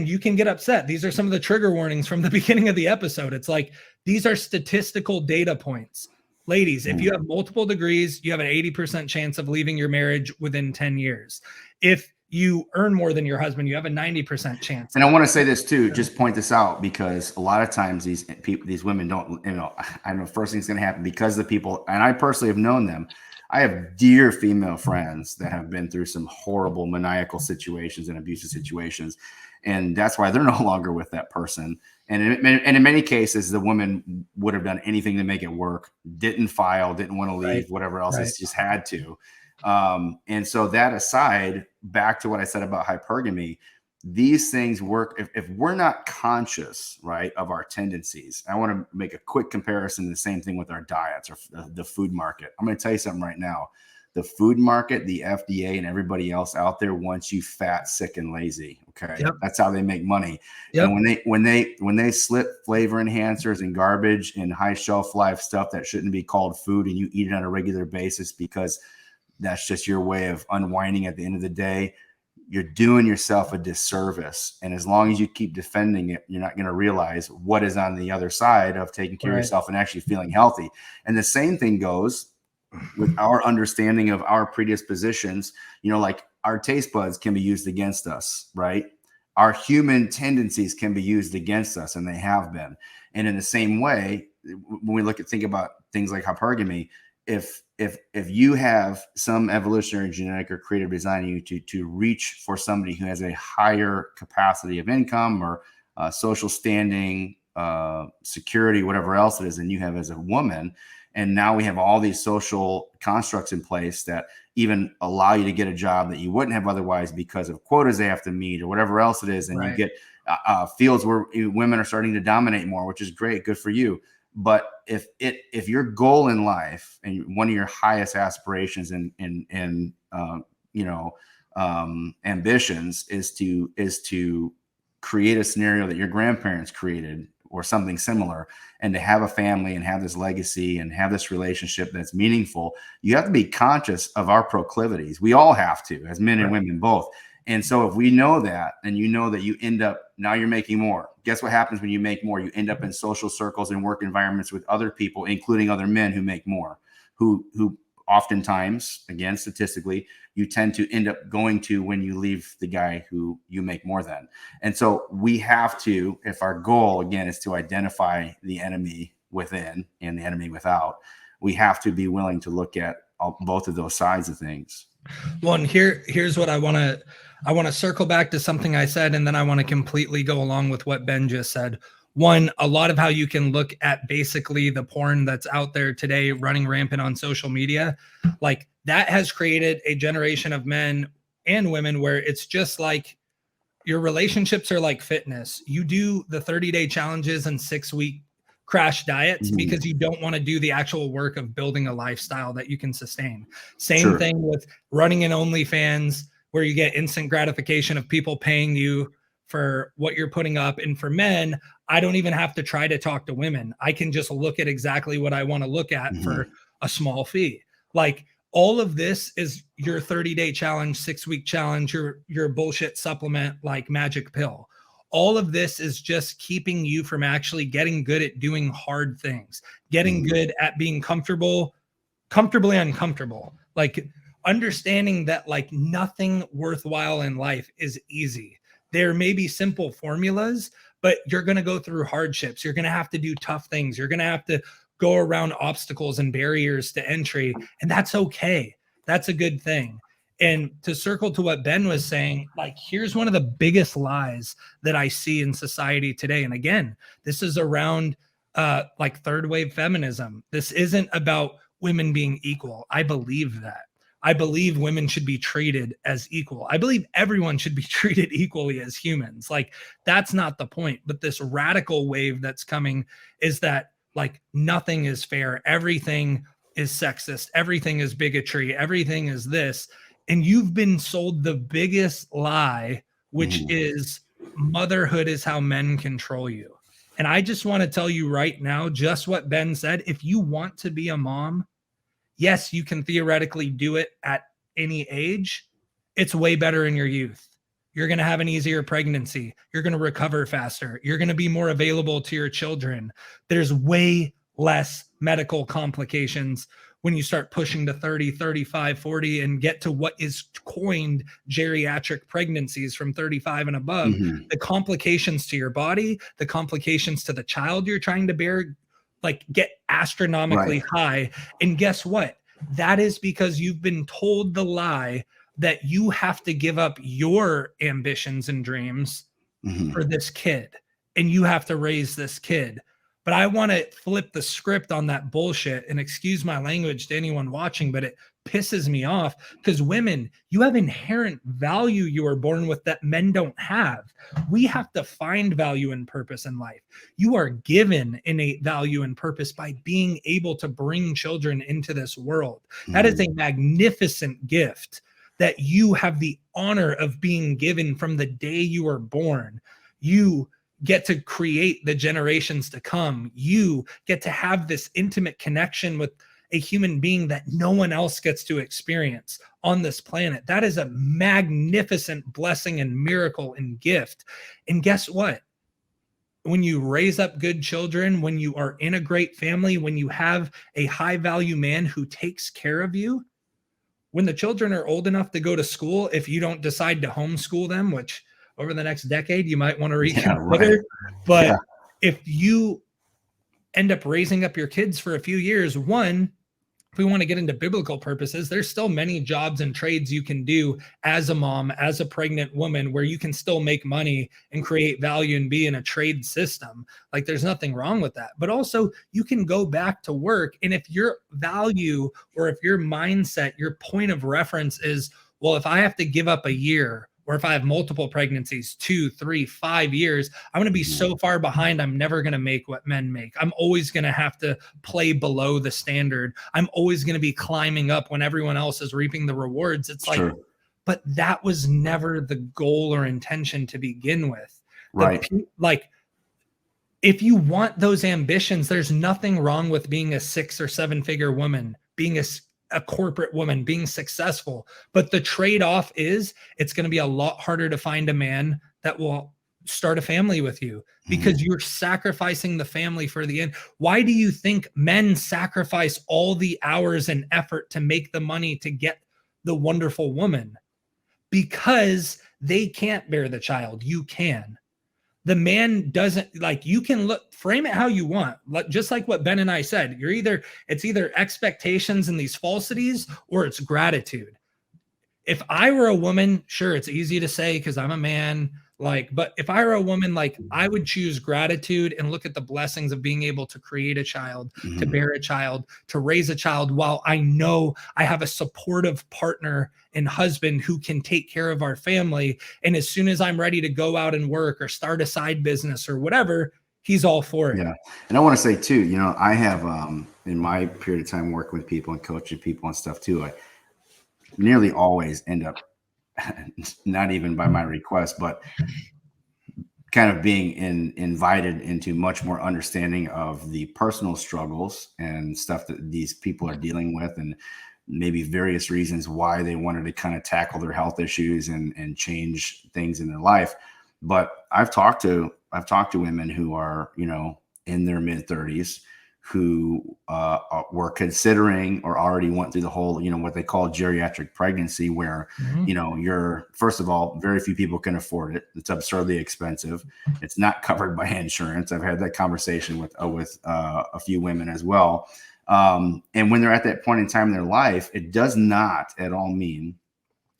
you can get upset. These are some of the trigger warnings from the beginning of the episode. It's like, these are statistical data points. Ladies, if you have multiple degrees, you have an 80% chance of leaving your marriage within 10 years. If you earn more than your husband, you have a 90% chance. And I want to say this too, just point this out, because a lot of times these people, these women don't, I know first thing's going to happen because the people, and I personally have known them. I have dear female friends that have been through some horrible maniacal situations and abusive situations. And that's why they're no longer with that person. And in many cases, the woman would have done anything to make it work, didn't file, didn't want to leave, whatever else, it's just had to. And so that aside, back to what I said about hypergamy, these things work if we're not conscious, right, of our tendencies. I want to make a quick comparison, the same thing with our diets or the food market. I'm going to tell you something right now. The food market, the FDA, and everybody else out there wants you fat, sick, and lazy. Okay. Yep. That's how they make money. Yep. And when they slip flavor enhancers and garbage and high shelf life stuff that shouldn't be called food, and you eat it on a regular basis because that's just your way of unwinding at the end of the day, you're doing yourself a disservice. And as long as you keep defending it, you're not going to realize what is on the other side of taking care of yourself and actually feeling healthy. And the same thing goes with our understanding of our predispositions. Like, our taste buds can be used against us, right? Our human tendencies can be used against us, and they have been. And in the same way, when we think about things like hypergamy, if you have some evolutionary, genetic, or creative design in you to reach for somebody who has a higher capacity of income or social standing, security, whatever else it is, than you have as a woman. And now we have all these social constructs in place that even allow you to get a job that you wouldn't have otherwise because of quotas they have to meet or whatever else it is. And you get fields where women are starting to dominate more, which is great. Good for you. But if your goal in life and one of your highest aspirations and ambitions is to create a scenario that your grandparents created or something similar, and to have a family and have this legacy and have this relationship that's meaningful, you have to be conscious of our proclivities. We all have to, as men and women both. And so if we know that, and you know that you end up, now you're making more. Guess what happens when you make more? You end up in social circles and work environments with other people, including other men who make more, who oftentimes, again, statistically, you tend to end up going to when you leave the guy who you make more than. And so we have to, if our goal, again, is to identify the enemy within and the enemy without, we have to be willing to look at both of those sides of things. Well, and here's what I want to circle back to something I said, and then I want to completely go along with what Ben just said. One, a lot of how you can look at basically the porn that's out there today running rampant on social media, like that has created a generation of men and women where it's just like your relationships are like fitness. You do the 30-day challenges and 6-week crash diets because you don't want to do the actual work of building a lifestyle that you can sustain. Same thing with running an OnlyFans, where you get instant gratification of people paying you for what you're putting up. And for men, I don't even have to try to talk to women. I can just look at exactly what I want to look at for a small fee. Like all of this is your 30-day challenge, 6-week challenge, your bullshit supplement like magic pill. All of this is just keeping you from actually getting good at doing hard things, getting good at being comfortably uncomfortable, like understanding that like nothing worthwhile in life is easy. There may be simple formulas, but you're going to go through hardships. You're going to have to do tough things. You're going to have to go around obstacles and barriers to entry. And that's okay. That's a good thing. And to circle to what Ben was saying, like, here's one of the biggest lies that I see in society today. And again, this is around like third wave feminism. This isn't about women being equal. I believe that. I believe women should be treated as equal. I believe everyone should be treated equally as humans. Like, that's not the point. But this radical wave that's coming is that like nothing is fair. Everything is sexist. Everything is bigotry. Everything is this. And you've been sold the biggest lie, which is motherhood is how men control you. And I just want to tell you right now, just what Ben said. If you want to be a mom, yes, you can theoretically do it at any age. It's way better in your youth. You're going to have an easier pregnancy. You're going to recover faster. You're going to be more available to your children. There's way less medical complications when you start pushing to 30, 35, 40 and get to what is coined geriatric pregnancies from 35 and above. The complications to your body, the complications to the child you're trying to bear, like get astronomically high. And guess what? That is because you've been told the lie that you have to give up your ambitions and dreams for this kid, and you have to raise this kid. But I want to flip the script on that bullshit, and excuse my language to anyone watching, but it pisses me off because women, you have inherent value you are born with that men don't have. We have to find value and purpose in life. You are given innate value and purpose by being able to bring children into this world. That is a magnificent gift that you have the honor of being given from the day you were born. You get to create the generations to come. You get to have this intimate connection with a human being that no one else gets to experience on this planet. That is a magnificent blessing and miracle and gift. And guess what? When you raise up good children, when you are in a great family, when you have a high value man who takes care of you, when the children are old enough to go to school, if you don't decide to homeschool them, which over the next decade, you might want to reconsider. But if you end up raising up your kids for a few years, one, if we want to get into biblical purposes, there's still many jobs and trades you can do as a mom, as a pregnant woman, where you can still make money and create value and be in a trade system. Like there's nothing wrong with that. But also you can go back to work. And if your value or if your mindset, your point of reference is, well, if I have to give up a year, or if I have multiple pregnancies, 2, 3, 5 years, I'm going to be so far behind. I'm never going to make what men make. I'm always going to have to play below the standard. I'm always going to be climbing up when everyone else is reaping the rewards. It's like, Sure. but that was never the goal or intention to begin with. Right. Like, if you want those ambitions, there's nothing wrong with being a 6 or 7 figure woman, being a corporate woman, being successful. But the trade-off is it's going to be a lot harder to find a man that will start a family with you because you're sacrificing the family for the end. Why do you think men sacrifice all the hours and effort to make the money to get the wonderful woman? Because they can't bear the child. You can. The man doesn't, like, you can frame it how you want. Just like what Ben and I said, it's either expectations and these falsities or it's gratitude. If I were a woman, sure, it's easy to say because I'm a man, but if I were a woman, I would choose gratitude and look at the blessings of being able to create a child, to bear a child, to raise a child, while I know I have a supportive partner and husband who can take care of our family. And as soon as I'm ready to go out and work or start a side business or whatever, he's all for it. Yeah. And I want to say too, I have, in my period of time working with people and coaching people and stuff too, I nearly always end up, not even by my request, but kind of being invited into much more understanding of the personal struggles and stuff that these people are dealing with, and maybe various reasons why they wanted to kind of tackle their health issues and change things in their life. But I've talked to women who are, in their mid 30s, who were considering or already went through the whole, what they call geriatric pregnancy, where, you're, first of all, very few people can afford it. It's absurdly expensive. It's not covered by insurance. I've had that conversation with a few women as well. And when they're at that point in time in their life, it does not at all mean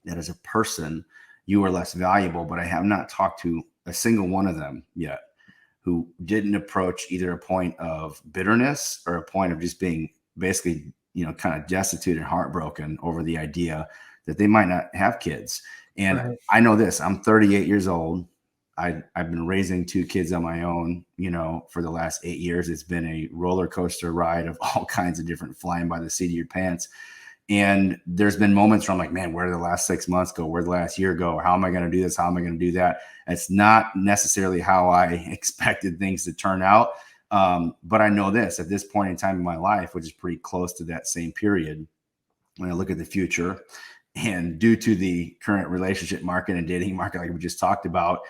that as a person, you are less valuable. But I have not talked to a single one of them yet who didn't approach either a point of bitterness or a point of just being basically, kind of destitute and heartbroken over the idea that they might not have kids. And right. I know this, I'm 38 years old. I've been raising 2 kids on my own, for the last 8 years. It's been a roller coaster ride of all kinds of different flying by the seat of your pants. And there's been moments where I'm like, man, where did the last 6 months go? Where did the last year go? How am I going to do this? How am I going to do that? It's not necessarily how I expected things to turn out. But I know this, at this point in time in my life, which is pretty close to that same period, when I look at the future, and due to the current relationship market and dating market, like we just talked about,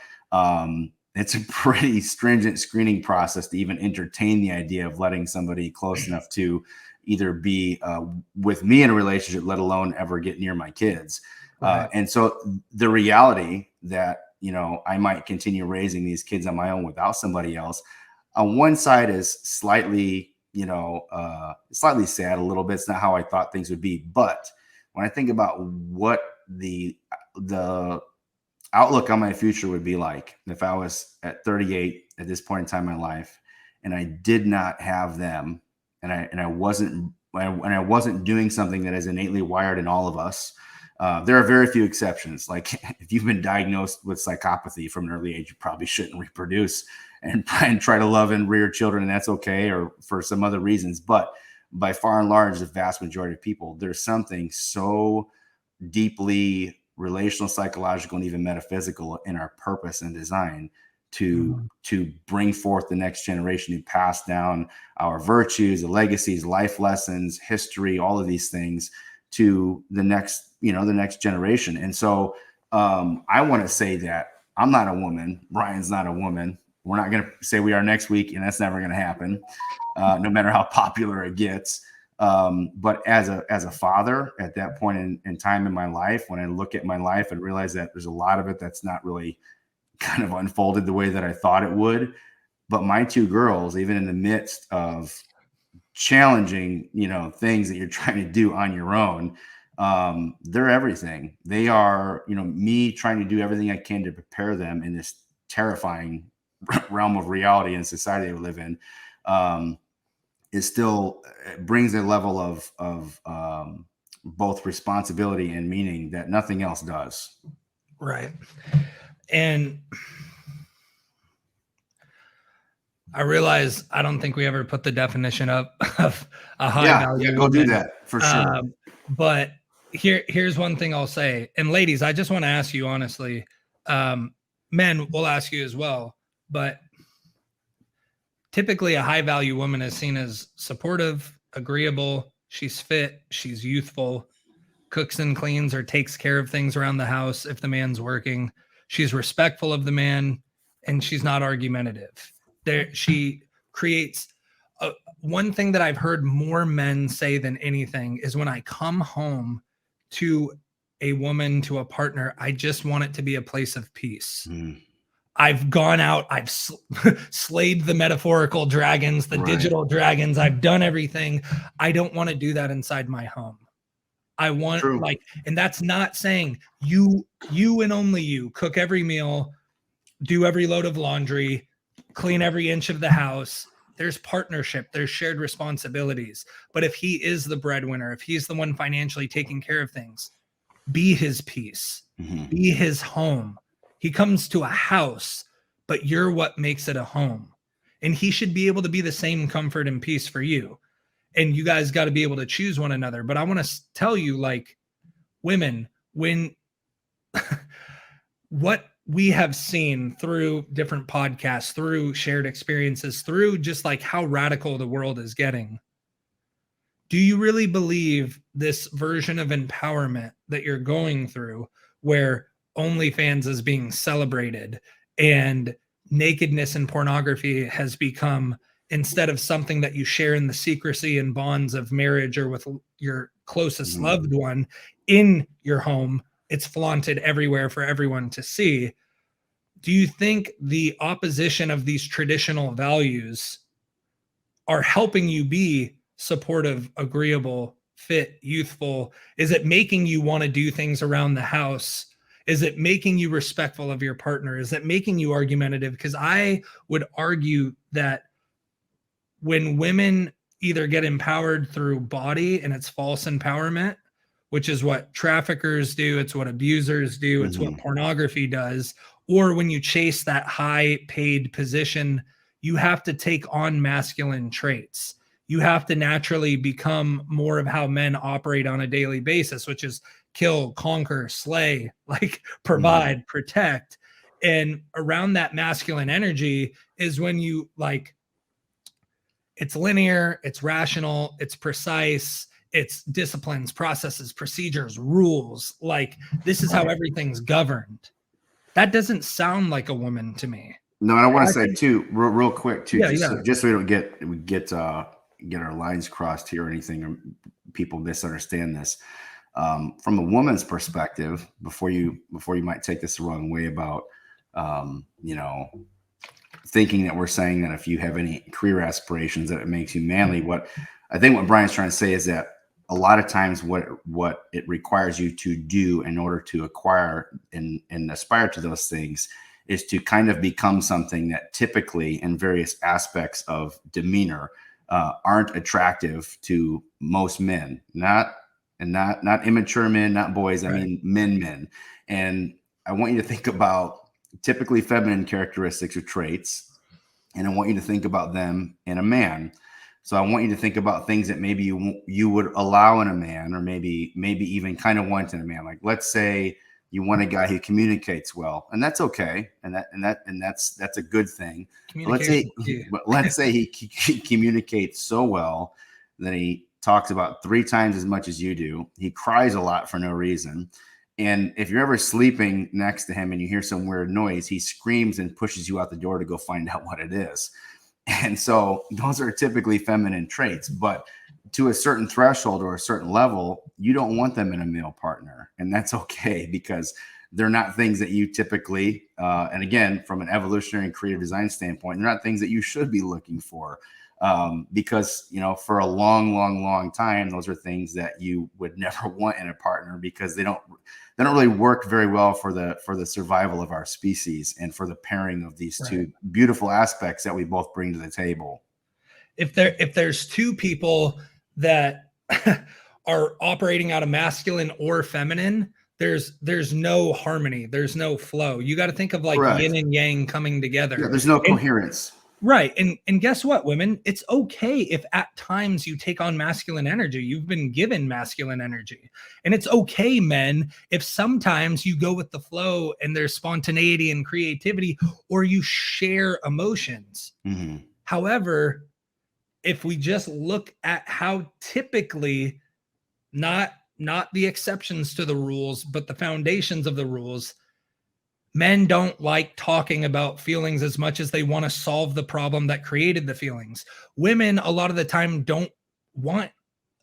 it's a pretty stringent screening process to even entertain the idea of letting somebody close enough to either be with me in a relationship, let alone ever get near my kids. Right. And so the reality that, I might continue raising these kids on my own without somebody else, on one side is slightly, slightly sad a little bit. It's not how I thought things would be. But when I think about what the outlook on my future would be like if I was at 38 at this point in time in my life and I did not have them, and I wasn't doing something that is innately wired in all of us. There are very few exceptions. Like if you've been diagnosed with psychopathy from an early age, you probably shouldn't reproduce and try to love and rear children, and that's okay, or for some other reasons. But by far and large, the vast majority of people, there's something so deeply relational, psychological, and even metaphysical in our purpose and design to bring forth the next generation, who pass down our virtues, the legacies, life lessons, history, all of these things to the next generation. And so I want to say that I'm not a woman. Brian's not a woman. We're not going to say we are next week, and that's never going to happen, no matter how popular it gets. But as a father at that point in time in my life, when I look at my life and realize that there's a lot of it that's not really kind of unfolded the way that I thought it would. But my 2 girls, even in the midst of challenging, things that you're trying to do on your own. They're everything. They are, me trying to do everything I can to prepare them in this terrifying realm of reality and society we live in. Is still, it brings a level of both responsibility and meaning that nothing else does. Right. And I realize I don't think we ever put the definition up of a high value. Yeah, go do that for sure. But here's one thing I'll say. And ladies, I just want to ask you honestly, men will ask you as well, but typically a high value woman is seen as supportive, agreeable, she's fit, she's youthful, cooks and cleans or takes care of things around the house if the man's working. She's respectful of the man, and she's not argumentative. She creates one thing that I've heard more men say than anything is when I come home to a woman, to a partner, I just want it to be a place of peace. I've gone out, I've slayed the metaphorical dragons, the digital dragons. I've done everything. I don't want to do that inside my home. I want and that's not saying you and only you cook every meal, do every load of laundry, clean every inch of the house. There's partnership, there's shared responsibilities. But if he is the breadwinner, if he's the one financially taking care of things, be his peace, be his home. He comes to a house, but you're what makes it a home. And he should be able to be the same comfort and peace for you. And you guys got to be able to choose one another. But I want to tell you, like, women, when what we have seen through different podcasts, through shared experiences, through just like how radical the world is getting, do you really believe this version of empowerment that you're going through, where OnlyFans is being celebrated and nakedness and pornography has become, instead of something that you share in the secrecy and bonds of marriage or with your closest loved one in your home, it's flaunted everywhere for everyone to see? Do you think the opposition of these traditional values are helping you be supportive, agreeable, fit, youthful? Is it making you want to do things around the house? Is it making you respectful of your partner? Is it making you argumentative? Because I would argue that when women either get empowered through body and it's false empowerment, which is what traffickers do, it's what abusers do, it's what pornography does, or when you chase that high paid position, you have to take on masculine traits. You have to naturally become more of how men operate on a daily basis, which is kill, conquer, slay, like provide, protect. And around that masculine energy is when you like, it's linear, it's rational, it's precise, it's disciplines, processes, procedures, rules. Like, this is how everything's governed. That doesn't sound like a woman to me. No, and I want to say too, real quick too, just so we don't get our lines crossed here or anything, or people misunderstand this. From a woman's perspective, before you might take this the wrong way about thinking that we're saying that if you have any career aspirations that it makes you manly. What I think what Brian's trying to say is that a lot of times what it requires you to do in order to acquire and aspire to those things is to kind of become something that typically in various aspects of demeanor aren't attractive to most men, not immature men, not boys. I mean, men. And I want you to think about typically feminine characteristics or traits, and I want you to think about them in a man. So I want you to think about things that maybe you would allow in a man, or maybe even kind of want in a man. Like, let's say you want a guy who communicates well, and that's okay, and that's a good thing. Let's say he communicates so well that he talks about 3 times as much as you do. He cries a lot for no reason. And if you're ever sleeping next to him and you hear some weird noise, he screams and pushes you out the door to go find out what it is. And so those are typically feminine traits, but to a certain threshold or a certain level, you don't want them in a male partner. And that's okay, because they're not things that you typically, and again, from an evolutionary and creative design standpoint, they're not things that you should be looking for. because, for a long, long, long time, those are things that you would never want in a partner, because they don't really work very well for the survival of our species and for the pairing of these two beautiful aspects that we both bring to the table. If there's two people that are operating out of masculine or feminine, there's no harmony, there's no flow. You got to think of like yin and yang coming together. Yeah, there's no coherence. Right. And guess what, women? It's okay if at times you take on masculine energy. You've been given masculine energy. And it's okay, men, if sometimes you go with the flow and there's spontaneity and creativity, or you share emotions. Mm-hmm. However, if we just look at how typically, not the exceptions to the rules, but the foundations of the rules, men don't like talking about feelings as much as they want to solve the problem that created the feelings. Women, a lot of the time, don't want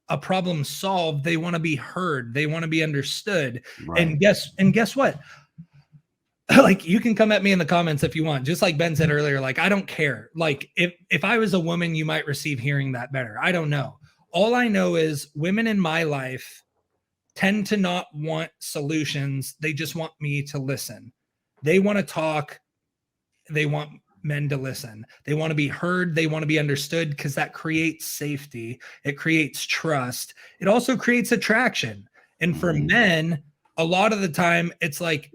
a problem solved. They want to be heard. They want to be understood. Right. And guess what? Like, you can come at me in the comments if you want. Just like Ben said earlier, like, I don't care. Like, if I was a woman, you might receive hearing that better. I don't know. All I know is women in my life tend to not want solutions. They just want me to listen. They want to talk. They want men to listen. They want to be heard. They want to be understood, because that creates safety. It creates trust. It also creates attraction. And for men, a lot of the time, it's like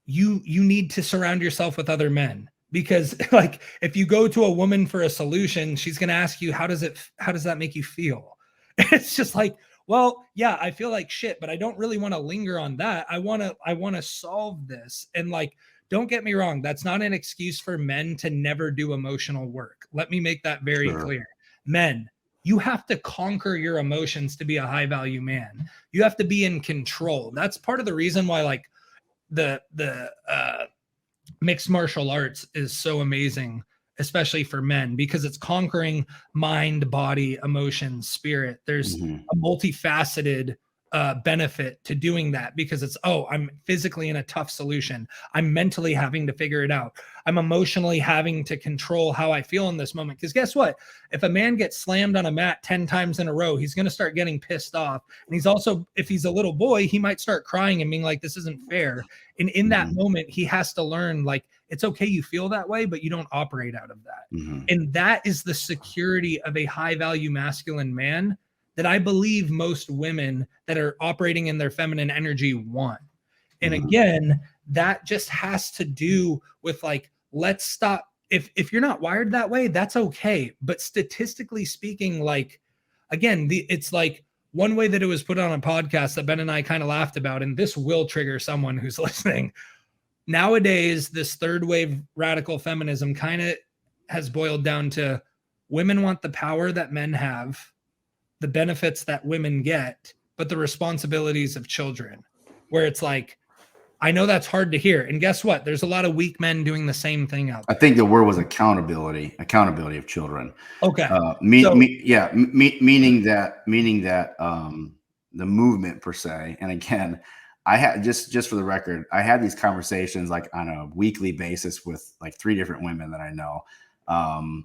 you need to surround yourself with other men, because like if you go to a woman for a solution, she's going to ask you, how does that make you feel? It's just like, well, yeah, I feel like shit, but I don't really want to linger on that. I want to solve this. And like, don't get me wrong, that's not an excuse for men to never do emotional work. Let me make that very clear. Men, you have to conquer your emotions to be a high value man. You have to be in control. That's part of the reason why like the mixed martial arts is so amazing, especially for men, because it's conquering mind, body, emotion, spirit. There's a multifaceted benefit to doing that, because it's, I'm physically in a tough solution. I'm mentally having to figure it out. I'm emotionally having to control how I feel in this moment. Because guess what? If a man gets slammed on a mat 10 times in a row, he's going to start getting pissed off. And he's also, if he's a little boy, he might start crying and being like, this isn't fair. And in that moment, he has to learn, like, it's okay, you feel that way, but you don't operate out of that. And that is the security of a high value masculine man that I believe most women that are operating in their feminine energy want. And again, that just has to do with like, let's stop. If you're not wired that way, that's okay. But statistically speaking, like, again, it's like one way that it was put on a podcast that Ben and I kind of laughed about, and this will trigger someone who's listening. Nowadays, this third wave radical feminism kind of has boiled down to women want the power that men have, the benefits that women get, but the responsibilities of children, where it's like, I know that's hard to hear. And guess what? There's a lot of weak men doing the same thing out there. I think the word was accountability of children. Okay. Meaning that the movement per se. And again, I had just for the record, I had these conversations like on a weekly basis with like 3 different women that I know.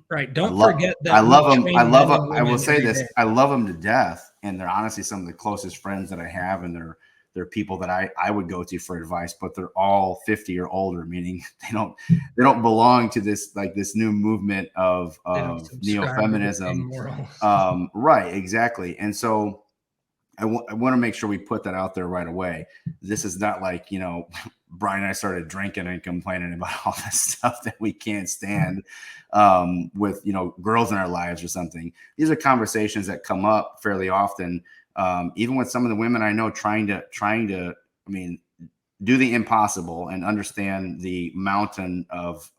Right. Don't forget that. I love them. I will say this. I love them to death. And they're honestly some of the closest friends that I have. And they're people that I would go to for advice, but they're all 50 or older, meaning they don't belong to this new movement of neo-feminism. Right. Exactly. And so I want to make sure we put that out there right away. This is not like, Brian and I started drinking and complaining about all this stuff that we can't stand with, girls in our lives or something. These are conversations that come up fairly often, even with some of the women I know trying to, do the impossible and understand the mountain of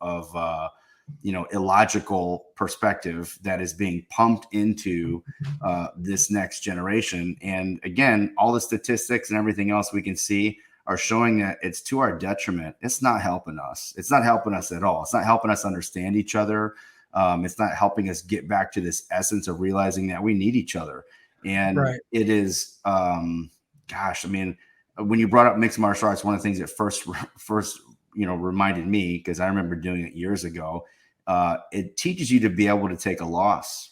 illogical perspective that is being pumped into this next generation. And again, all the statistics and everything else we can see are showing that it's to our detriment. It's not helping us. It's not helping us at all. It's not helping us understand each other. It's not helping us get back to this essence of realizing that we need each other. And it is, when you brought up mixed martial arts, one of the things that first reminded me, because I remember doing it years ago, it teaches you to be able to take a loss.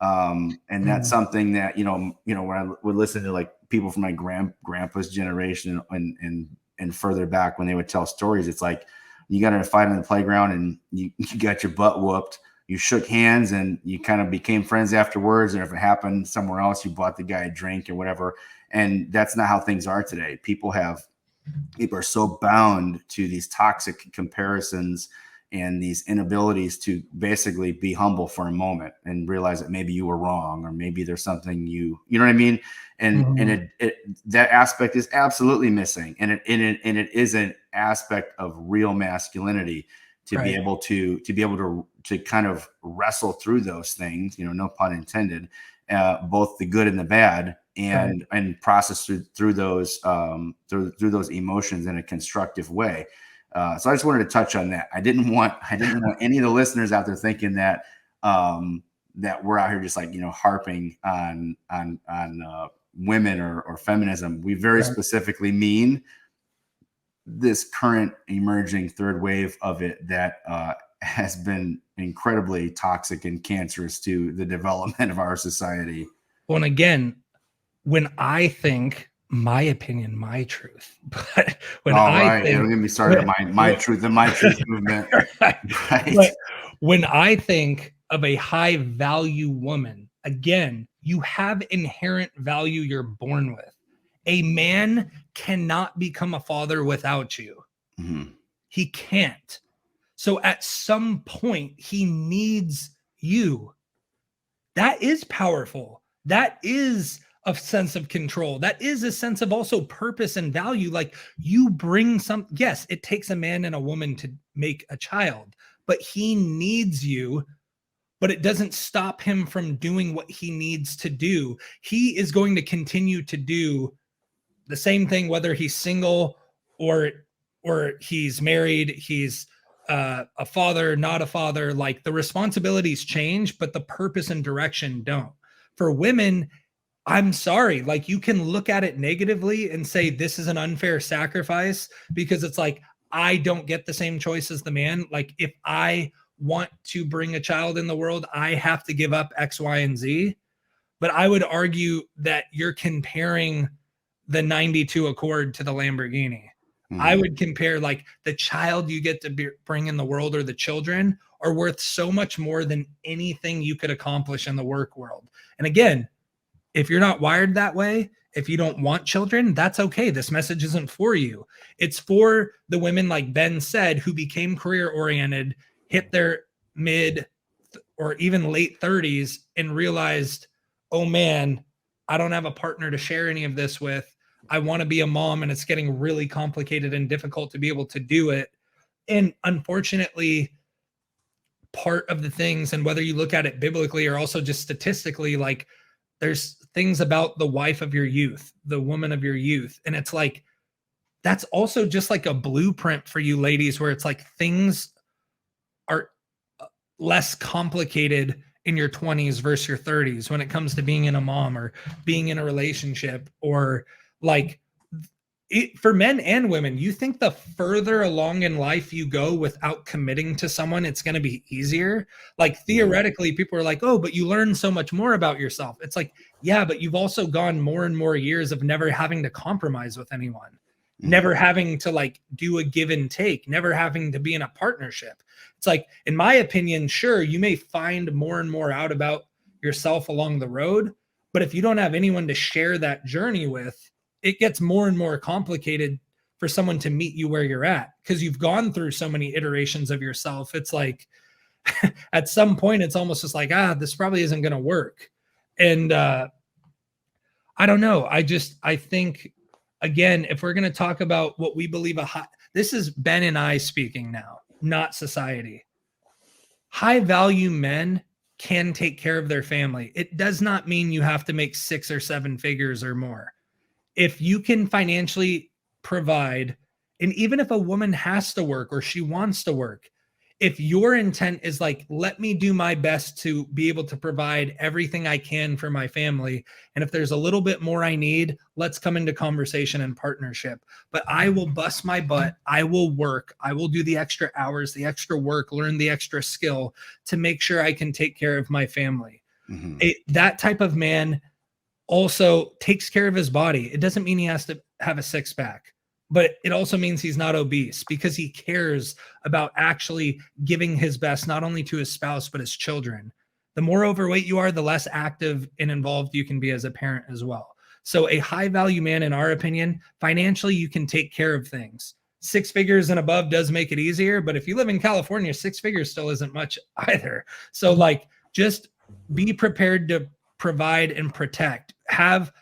And that's something that, when I would listen to like people from my grandpa's generation and further back when they would tell stories, it's like you got in a fight on the playground and you got your butt whooped. You shook hands and you kind of became friends afterwards. And if it happened somewhere else, you bought the guy a drink or whatever. And that's not how things are today. People are so bound to these toxic comparisons and these inabilities to basically be humble for a moment and realize that maybe you were wrong, or maybe there's something you know what I mean? And that aspect is absolutely missing. And it is an aspect of real masculinity to be able to kind of wrestle through those things, no pun intended, both the good and the bad, and process through those through those emotions in a constructive way. So I just wanted to touch on that. I didn't want any of the listeners out there thinking that that we're out here just like harping on women or feminism. We very specifically mean this current emerging third wave of it that has been incredibly toxic and cancerous to the development of our society. Well, and again, when I think, my opinion, my truth, but when I think, don't get me started on my truth and my truth movement. Right. But when I think of a high value woman, again, you have inherent value you're born with. A man cannot become a father without you. Mm-hmm. He can't. So at some point, he needs you. That is powerful. That is a sense of control. That is a sense of also purpose and value. Like, you bring some, yes, it takes a man and a woman to make a child, but he needs you. But it doesn't stop him from doing what he needs to do. He is going to continue to do the same thing, whether he's single or he's married, he's a father, not a father. Like, the responsibilities change, but the purpose and direction don't. For women, I'm sorry, like, you can look at it negatively and say this is an unfair sacrifice because it's like, I don't get the same choice as the man. Like, if I want to bring a child in the world, I have to give up X, Y, and Z. But I would argue that you're comparing the 92 Accord to the Lamborghini. Mm-hmm. I would compare, like, the child you get to bring in the world, or the children, are worth so much more than anything you could accomplish in the work world. And again, if you're not wired that way, if you don't want children, that's okay. This message isn't for you. It's for the women, like Ben said, who became career oriented, hit their mid or even late 30s and realized, oh man, I don't have a partner to share any of this with. I want to be a mom, and it's getting really complicated and difficult to be able to do it. And unfortunately, part of the things, and whether you look at it biblically or also just statistically, like, there's things about the wife of your youth, the woman of your youth. And it's like, that's also just like a blueprint for you ladies, where it's like things are less complicated in your 20s versus your 30s when it comes to being in a mom or being in a relationship, or like, for men and women. You think the further along in life you go without committing to someone, it's going to be easier. Like, theoretically, people are like, oh, but you learn so much more about yourself. It's like, yeah, but you've also gone more and more years of never having to compromise with anyone, never having to like do a give and take, never having to be in a partnership. It's like, in my opinion, sure, you may find more and more out about yourself along the road, but if you don't have anyone to share that journey with, it gets more and more complicated for someone to meet you where you're at, because you've gone through so many iterations of yourself. It's like, at some point, it's almost just like, this probably isn't going to work. And I don't know. I think, again, if we're going to talk about what we believe this is Ben and I speaking now, not society. High value men can take care of their family. It does not mean you have to make 6 or 7 figures or more. If you can financially provide, and even if a woman has to work or she wants to work, if your intent is like, let me do my best to be able to provide everything I can for my family, and if there's a little bit more I need, let's come into conversation and partnership. But I will bust my butt. I will work. I will do the extra hours, the extra work, learn the extra skill to make sure I can take care of my family. That type of man also takes care of his body. It doesn't mean he has to have a six pack, but it also means he's not obese because he cares about actually giving his best, not only to his spouse, but his children. The more overweight you are, the less active and involved you can be as a parent as well. So a high value man, in our opinion, financially, you can take care of things. 6 figures and above does make it easier, but if you live in California, 6 figures still isn't much either. So like, just be prepared to provide and protect. Have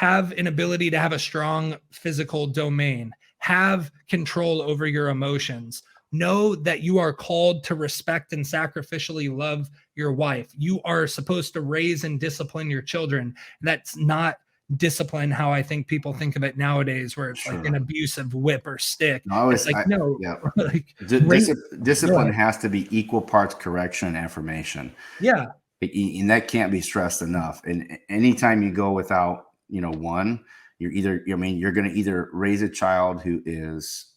an ability to have a strong physical domain. Have control over your emotions. Know that you are called to respect and sacrificially love your wife. You are supposed to raise and discipline your children. That's not discipline how I think people think of it nowadays, where it's like an abusive whip or stick. No, it's like, no, yeah. like Discipline has to be equal parts correction and affirmation. Yeah. And that can't be stressed enough. And anytime you go without, one, you're going to either raise a child who is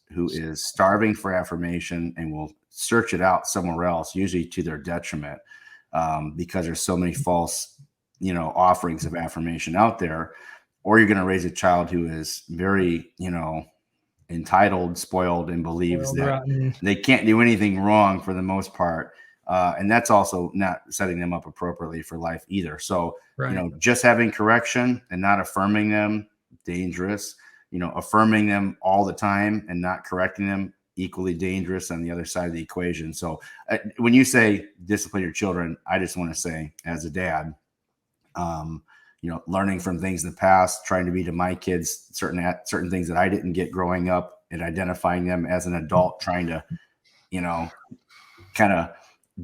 starving for affirmation and will search it out somewhere else, usually to their detriment, because there's so many false, offerings of affirmation out there, or you're going to raise a child who is very, entitled, spoiled, and believes that they can't do anything wrong for the most part. And that's also not setting them up appropriately for life either. So, just having correction and not affirming them, dangerous. Affirming them all the time and not correcting them, equally dangerous on the other side of the equation. So when you say discipline your children, I just want to say, as a dad, learning from things in the past, trying to be to my kids certain things that I didn't get growing up, and identifying them as an adult, trying to, kind of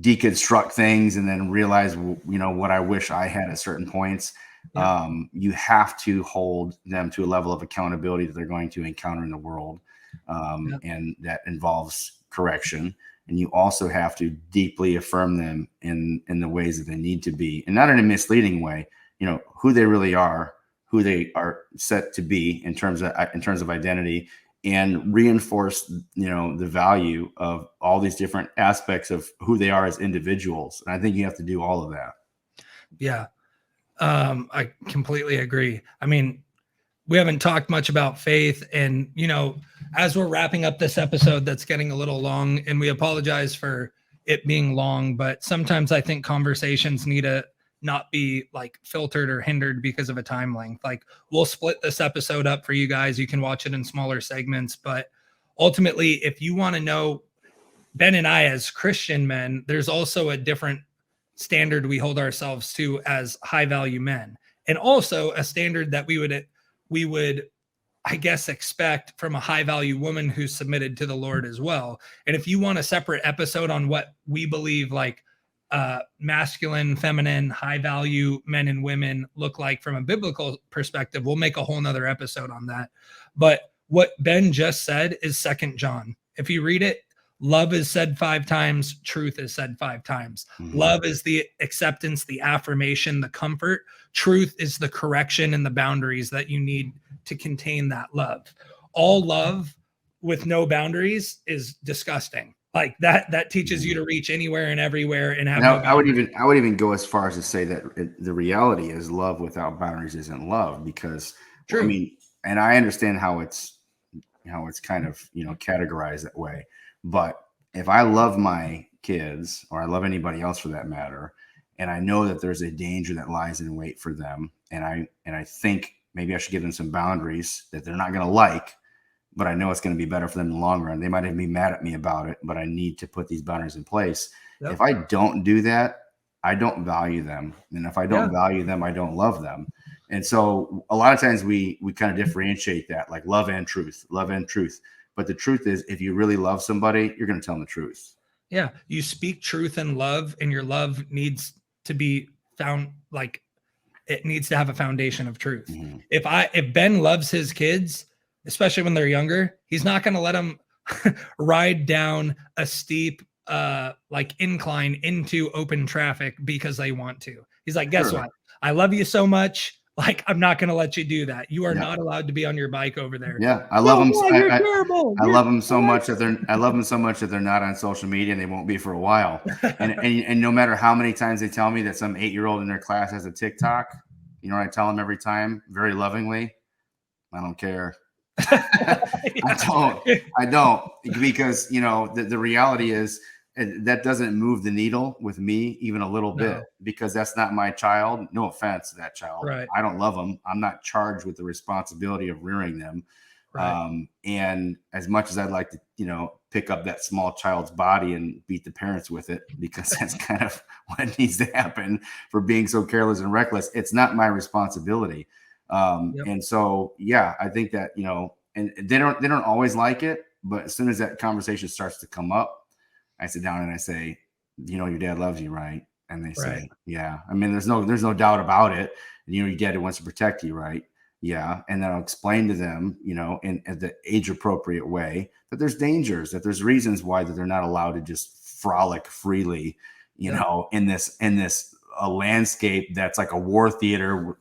deconstruct things and then realize, what I wish I had at certain points. You have to hold them to a level of accountability that they're going to encounter in the world. And that involves correction. And you also have to deeply affirm them in the ways that they need to be, and not in a misleading way, who they really are, who they are set to be in terms of identity, and reinforce, the value of all these different aspects of who they are as individuals. And I think you have to do all of that. Yeah. I completely agree. I mean, we haven't talked much about faith, and, as we're wrapping up this episode that's getting a little long, and we apologize for it being long, but sometimes I think conversations need to not be like filtered or hindered because of a time length. Like, we'll split this episode up for you guys. You can watch it in smaller segments, but ultimately, if you want to know, Ben and I, as Christian men, there's also a different standard we hold ourselves to as high value men, and also a standard that we would, I guess, expect from a high value woman who's submitted to the Lord as well. And if you want a separate episode on what we believe like masculine, feminine, high value men and women look like from a biblical perspective, we'll make a whole nother episode on that. But what Ben just said is 2 John. If you read it, love is said 5 times. Truth is said 5 times. Mm-hmm. Love is the acceptance, the affirmation, the comfort. Truth is the correction and the boundaries that you need to contain that love. All love with no boundaries is disgusting. Like that teaches you to reach anywhere and everywhere and have. Now, I would even go as far as to say that the reality is love without boundaries isn't love, because True. I mean, and I understand how it's kind of, categorized that way. But if I love my kids, or I love anybody else for that matter, and I know that there's a danger that lies in wait for them, and I think maybe I should give them some boundaries that they're not going to like, but I know it's going to be better for them in the long run. They might even be mad at me about it, but I need to put these boundaries in place. Yep. If I don't do that, I don't value them. And if I don't value them, I don't love them. And so a lot of times we kind of differentiate that, like love and truth. But the truth is, if you really love somebody, you're going to tell them the truth. Yeah. You speak truth and love, and your love needs to be found, like, it needs to have a foundation of truth. Mm-hmm. If Ben loves his kids, especially when they're younger, he's not going to let them ride down a steep like incline into open traffic because they want to. He's like, guess Sure. what? I love you so much. Like, I'm not going to let you do that. You are Yeah. not allowed to be on your bike over there. Yeah. I love No, them. boy, you're terrible. I You're love them so much that they're not on social media, and they won't be for a while. And no matter how many times they tell me that some 8-year-old in their class has a TikTok, you know what I tell them every time, very lovingly, I don't care. I don't, because the reality is that doesn't move the needle with me even a little bit, because that's not my child. No offense to that child. Right. I don't love them. I'm not charged with the responsibility of rearing them. Right. And as much as I'd like to, pick up that small child's body and beat the parents with it, because that's kind of what needs to happen for being so careless and reckless, it's not my responsibility. And so, yeah, I think that, and they don't always like it, but as soon as that conversation starts to come up, I sit down and I say, your dad loves you, right? And they say, yeah. I mean, there's no doubt about it. And, your dad wants to protect you, right? Yeah. And then I'll explain to them, in the age appropriate way, that there's dangers, that there's reasons why that they're not allowed to just frolic freely, in this landscape that's like a war theater,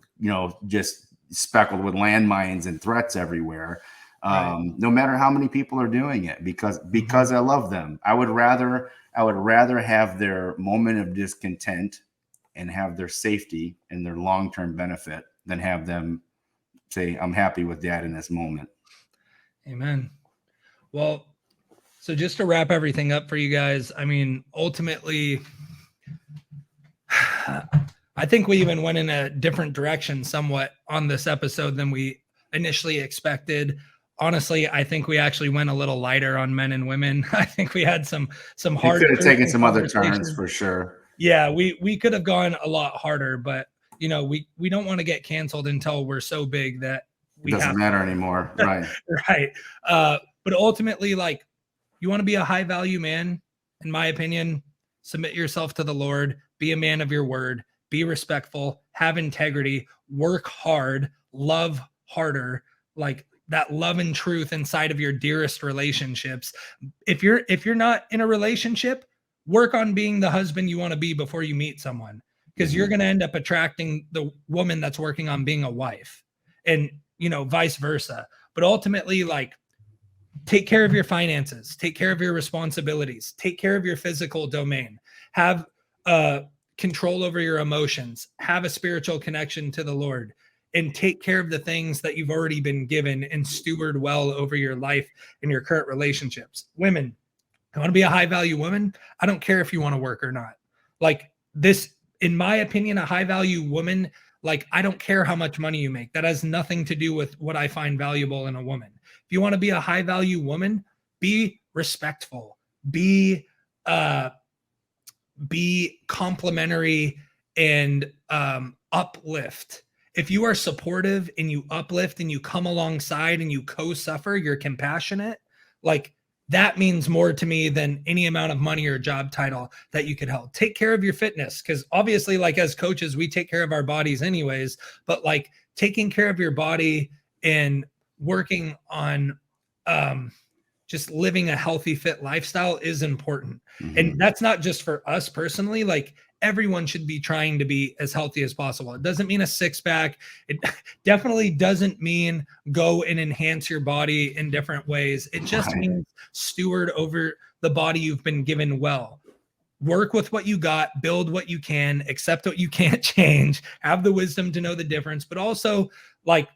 just speckled with landmines and threats everywhere. No matter how many people are doing it, because I love them. I would rather have their moment of discontent and have their safety and their long-term benefit than have them say, I'm happy with Dad in this moment. Amen. Well, so just to wrap everything up for you guys, I mean, ultimately, I think we even went in a different direction somewhat on this episode than we initially expected. Honestly, I think we actually went a little lighter on men and women. I think we had some hard. We could have taken some other turns for sure. Yeah, we could have gone a lot harder, but we don't want to get canceled until we're so big that it doesn't matter anymore. Right. Right. But ultimately, like, you want to be a high value man, in my opinion, submit yourself to the Lord, be a man of your word, be respectful, have integrity, work hard, love harder, like that love and truth inside of your dearest relationships. If you're not in a relationship, work on being the husband you want to be before you meet someone, because you're going to end up attracting the woman that's working on being a wife, and vice versa. But ultimately, like, take care of your finances, take care of your responsibilities, take care of your physical domain, have control over your emotions, have a spiritual connection to the Lord, and take care of the things that you've already been given and steward well over your life and your current relationships. Women, I want to be a high value woman. I don't care if you want to work or not. Like this, in my opinion, a high value woman, like, I don't care how much money you make. That has nothing to do with what I find valuable in a woman. If you want to be a high value woman, be respectful, be complimentary, and uplift. If you are supportive and you uplift and you come alongside and you co-suffer, you're compassionate, like, that means more to me than any amount of money or job title that you could hold. Take care of your fitness, because obviously, like, as coaches, we take care of our bodies anyways, but like taking care of your body and working on just living a healthy, fit lifestyle is important. Mm-hmm. And that's not just for us personally. Like, everyone should be trying to be as healthy as possible. It doesn't mean a six-pack. It definitely doesn't mean go and enhance your body in different ways. It just means steward over the body you've been given well. Work with what you got, build what you can, accept what you can't change, have the wisdom to know the difference, but also, like,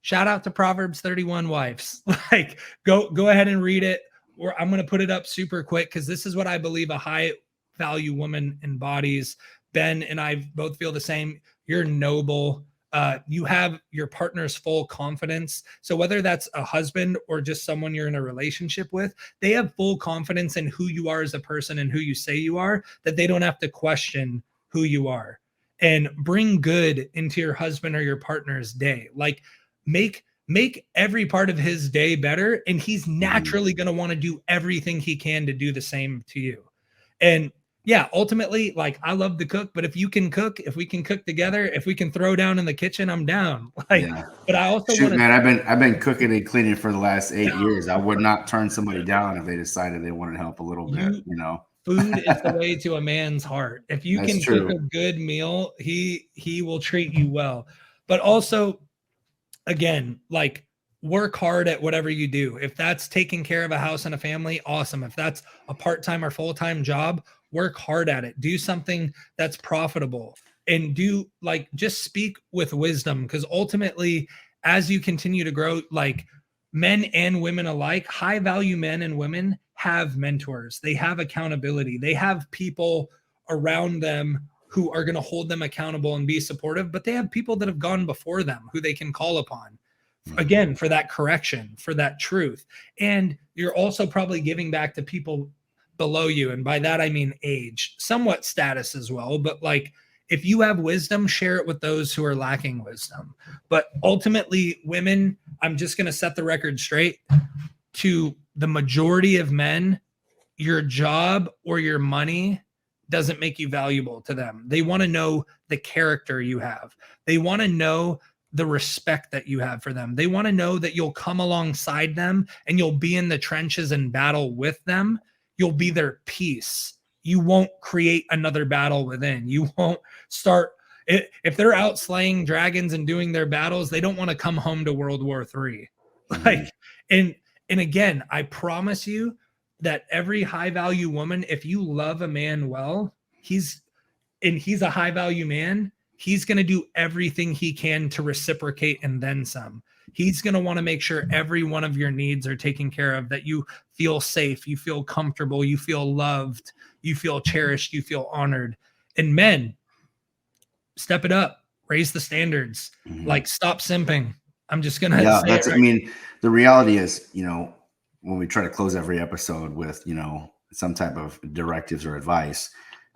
shout out to Proverbs 31 wives. Like, go ahead and read it, or I'm going to put it up super quick, because this is what I believe a high value woman embodies. Ben and I both feel the same. You're noble. You have your partner's full confidence. So whether that's a husband or just someone you're in a relationship with, they have full confidence in who you are as a person and who you say you are, that they don't have to question who you are. And bring good into your husband or your partner's day. Like, make every part of his day better, and he's naturally going to want to do everything he can to do the same to you. And yeah, ultimately, like, I love to cook, but if you can cook, if we can cook together, if we can throw down in the kitchen, I'm down. Like, yeah. But I also I've been cooking and cleaning for the last 8 years. I would not turn somebody down if they decided they wanted help a little bit, Food is the way to a man's heart. If you That's can cook true. a good meal, he will treat you well. But also, again, like, work hard at whatever you do. If that's taking care of a house and a family, awesome. If that's a part-time or full-time job, work hard at it. Do something that's profitable, and do, like, just speak with wisdom, because ultimately, as you continue to grow, like, men and women alike, high value men and women have mentors. They have accountability. They have people around them who are going to hold them accountable and be supportive, but they have people that have gone before them who they can call upon, again, for that correction, for that truth. And you're also probably giving back to people below you. And by that, I mean age, somewhat status as well. But, like, if you have wisdom, share it with those who are lacking wisdom. But ultimately, women, I'm just going to set the record straight to the majority of men. Your job or your money doesn't make you valuable to them. They want to know the character you have. They want to know the respect that you have for them. They want to know that you'll come alongside them and you'll be in the trenches and battle with them. You'll be their peace. You won't create another battle within. You won't start. If they're out slaying dragons and doing their battles, they don't want to come home to World War III. Like, and again, I promise you that every high value woman, if you love a man well, he's a high value man, he's going to do everything he can to reciprocate and then some. He's going to want to make sure every one of your needs are taken care of, that you feel safe, you feel comfortable, you feel loved, you feel cherished, you feel honored. And men, step it up, raise the standards, like, stop simping. I'm just going to Yeah, say it that's, I right. mean, the reality is, when we try to close every episode with, some type of directives or advice,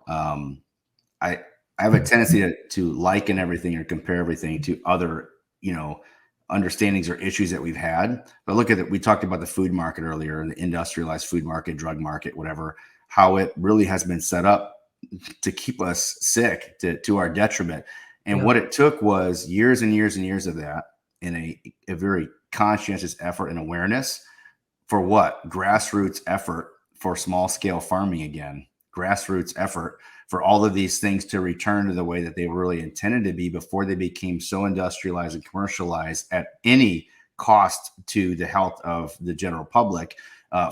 I I have a tendency to liken everything or compare everything to other, understandings or issues that we've had. But look at it. We talked about the food market earlier, the industrialized food market, drug market, whatever, how it really has been set up to keep us sick, to our detriment. And Yeah. what it took was years and years and years of that, in a very conscientious effort and awareness for what? Grassroots effort for small scale farming again, grassroots effort for all of these things to return to the way that they were really intended to be before they became so industrialized and commercialized at any cost to the health of the general public,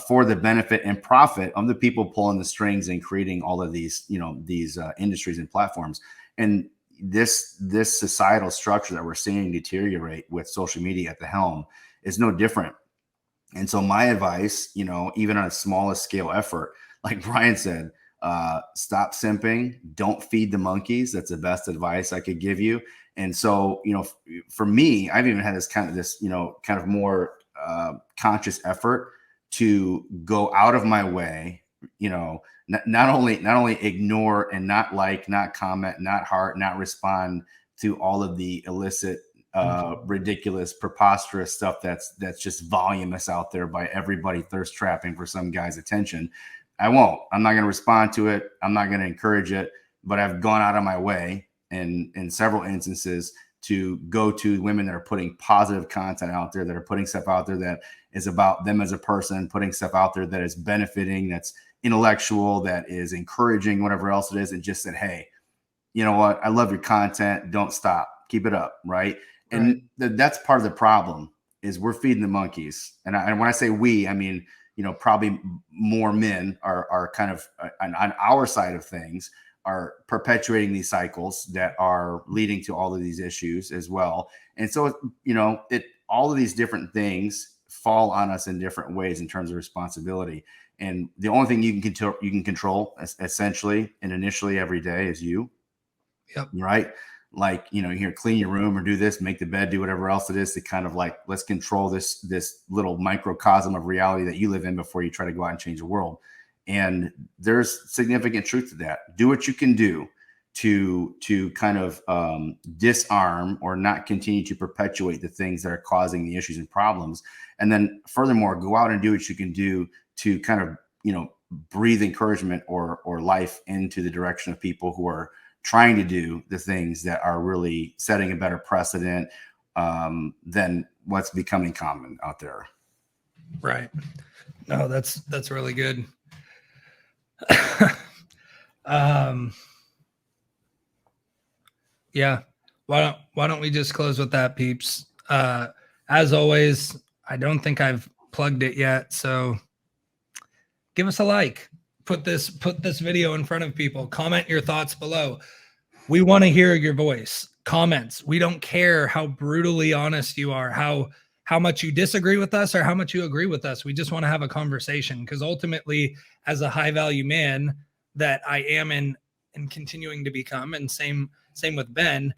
for the benefit and profit of the people pulling the strings and creating all of these, these industries and platforms. And this societal structure that we're seeing deteriorate with social media at the helm is no different. And so my advice, even on a smallest scale effort, like Brian said, stop simping, don't feed the monkeys. That's the best advice I could give you. And so, for me, I've even had this kind of more conscious effort to go out of my way, not only ignore and not like, not comment, not heart, not respond to all of the illicit, ridiculous, preposterous stuff that's just voluminous out there by everybody thirst trapping for some guy's attention. I'm not going to respond to it. I'm not going to encourage it, but I've gone out of my way in several instances to go to women that are putting positive content out there, that are putting stuff out there that is about them as a person, putting stuff out there that is benefiting, that's intellectual, that is encouraging, whatever else it is, and just said, hey, you know what? I love your content. Don't stop. Keep it up. Right. And that's part of the problem, is we're feeding the monkeys. And when I say we, I mean, probably more men are kind of on our side of things, are perpetuating these cycles that are leading to all of these issues as well. And so, all of these different things fall on us in different ways in terms of responsibility. And the only thing you can control essentially and initially every day is you. Yep. Right. Like, here, clean your room or do this, make the bed, do whatever else it is to kind of like, let's control this little microcosm of reality that you live in before you try to go out and change the world. And there's significant truth to that. Do what you can do to kind of disarm or not continue to perpetuate the things that are causing the issues and problems. And then furthermore, go out and do what you can do to kind of, breathe encouragement or life into the direction of people who are trying to do the things that are really setting a better precedent than what's becoming common out there. Right. No, that's really good. Yeah. Why don't we just close with that, peeps? As always, I don't think I've plugged it yet, so give us a like. Put this video in front of people. Comment your thoughts below. We want to hear your voice. Comments. We don't care how brutally honest you are, how much you disagree with us or how much you agree with us. We just want to have a conversation, because ultimately, as a high value man that I am and continuing to become, and same with Ben,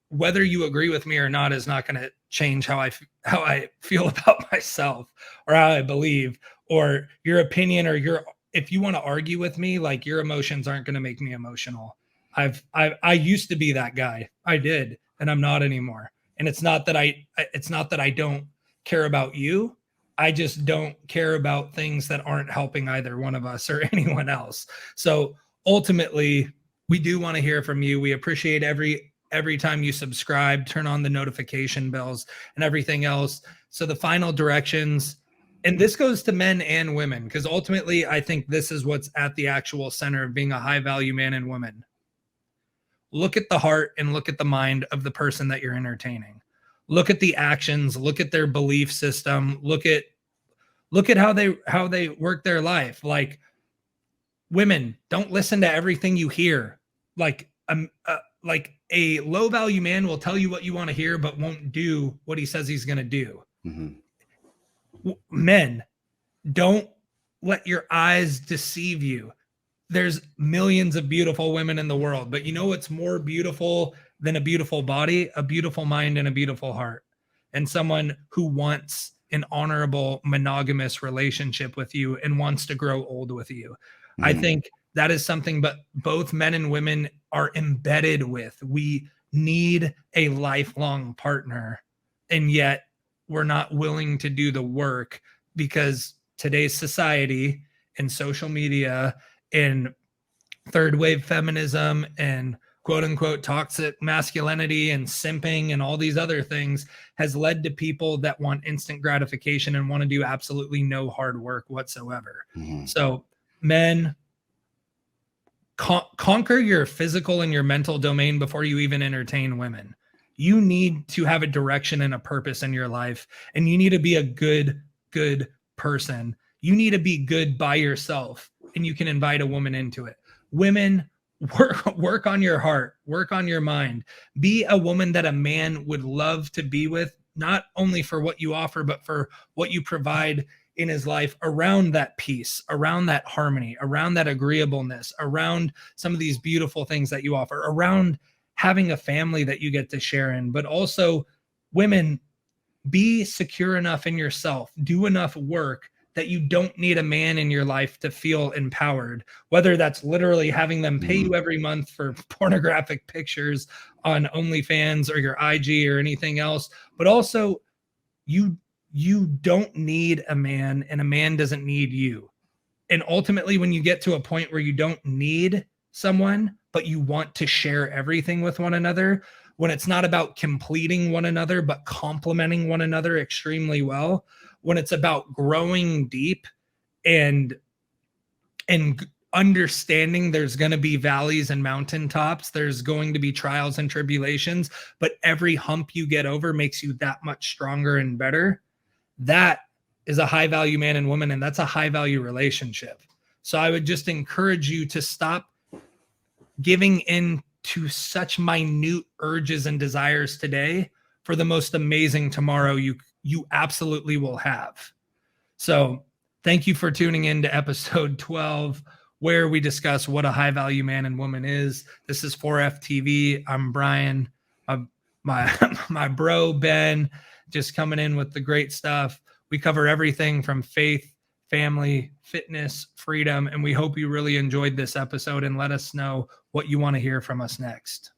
whether you agree with me or not is not going to change how I feel about myself or how I believe, or your opinion, or if you want to argue with me, like, your emotions aren't going to make me emotional. I used to be that guy. I did, and I'm not anymore. And it's not that I don't care about you. I just don't care about things that aren't helping either one of us or anyone else. So ultimately, we do want to hear from you. We appreciate every time you subscribe, turn on the notification bells and everything else. So the final directions, and this goes to men and women, because ultimately I think this is what's at the actual center of being a high value man and woman. Look at the heart and look at the mind of the person that you're entertaining. Look at the actions, look at their belief system, look at how they work their life. Like, women, don't listen to everything you hear. Like a low value man will tell you what you want to hear, but won't do what he says he's going to do. Mm-hmm. Men, don't let your eyes deceive you. There's millions of beautiful women in the world, but you know what's more beautiful than a beautiful body? A beautiful mind and a beautiful heart, and someone who wants an honorable monogamous relationship with you and wants to grow old with you. Mm-hmm. I think that is something but both men and women are embedded with. We need a lifelong partner, and yet we're not willing to do the work because today's society and social media and third wave feminism and quote unquote toxic masculinity and simping and all these other things has led to people that want instant gratification and want to do absolutely no hard work whatsoever. Mm-hmm. So men, conquer your physical and your mental domain before you even entertain women. You need to have a direction and a purpose in your life, and you need to be a good person. You need to be good by yourself, and you can invite a woman into it. Women, work on your heart, work on your mind. Be a woman that a man would love to be with, not only for what you offer, but for what you provide in his life around that peace, around that harmony, around that agreeableness, around some of these beautiful things that you offer, around having a family that you get to share in. But also, women, be secure enough in yourself, do enough work that you don't need a man in your life to feel empowered, whether that's literally having them pay you every month for pornographic pictures on OnlyFans or your IG or anything else. But also, you don't need a man, and a man doesn't need you. And ultimately, when you get to a point where you don't need someone, but you want to share everything with one another, when it's not about completing one another, but complementing one another extremely well, when it's about growing deep and understanding there's going to be valleys and mountaintops, there's going to be trials and tribulations, but every hump you get over makes you that much stronger and better. That is a high value man and woman, and that's a high value relationship. So I would just encourage you to stop giving in to such minute urges and desires today for the most amazing tomorrow you absolutely will have. So thank you for tuning in to episode 12, where we discuss what a high value man and woman is. This is 4FTV. I'm Brian, my bro Ben, just coming in with the great stuff. We cover everything from faith, family, fitness, freedom, and we hope you really enjoyed this episode, and let us know what you want to hear from us next.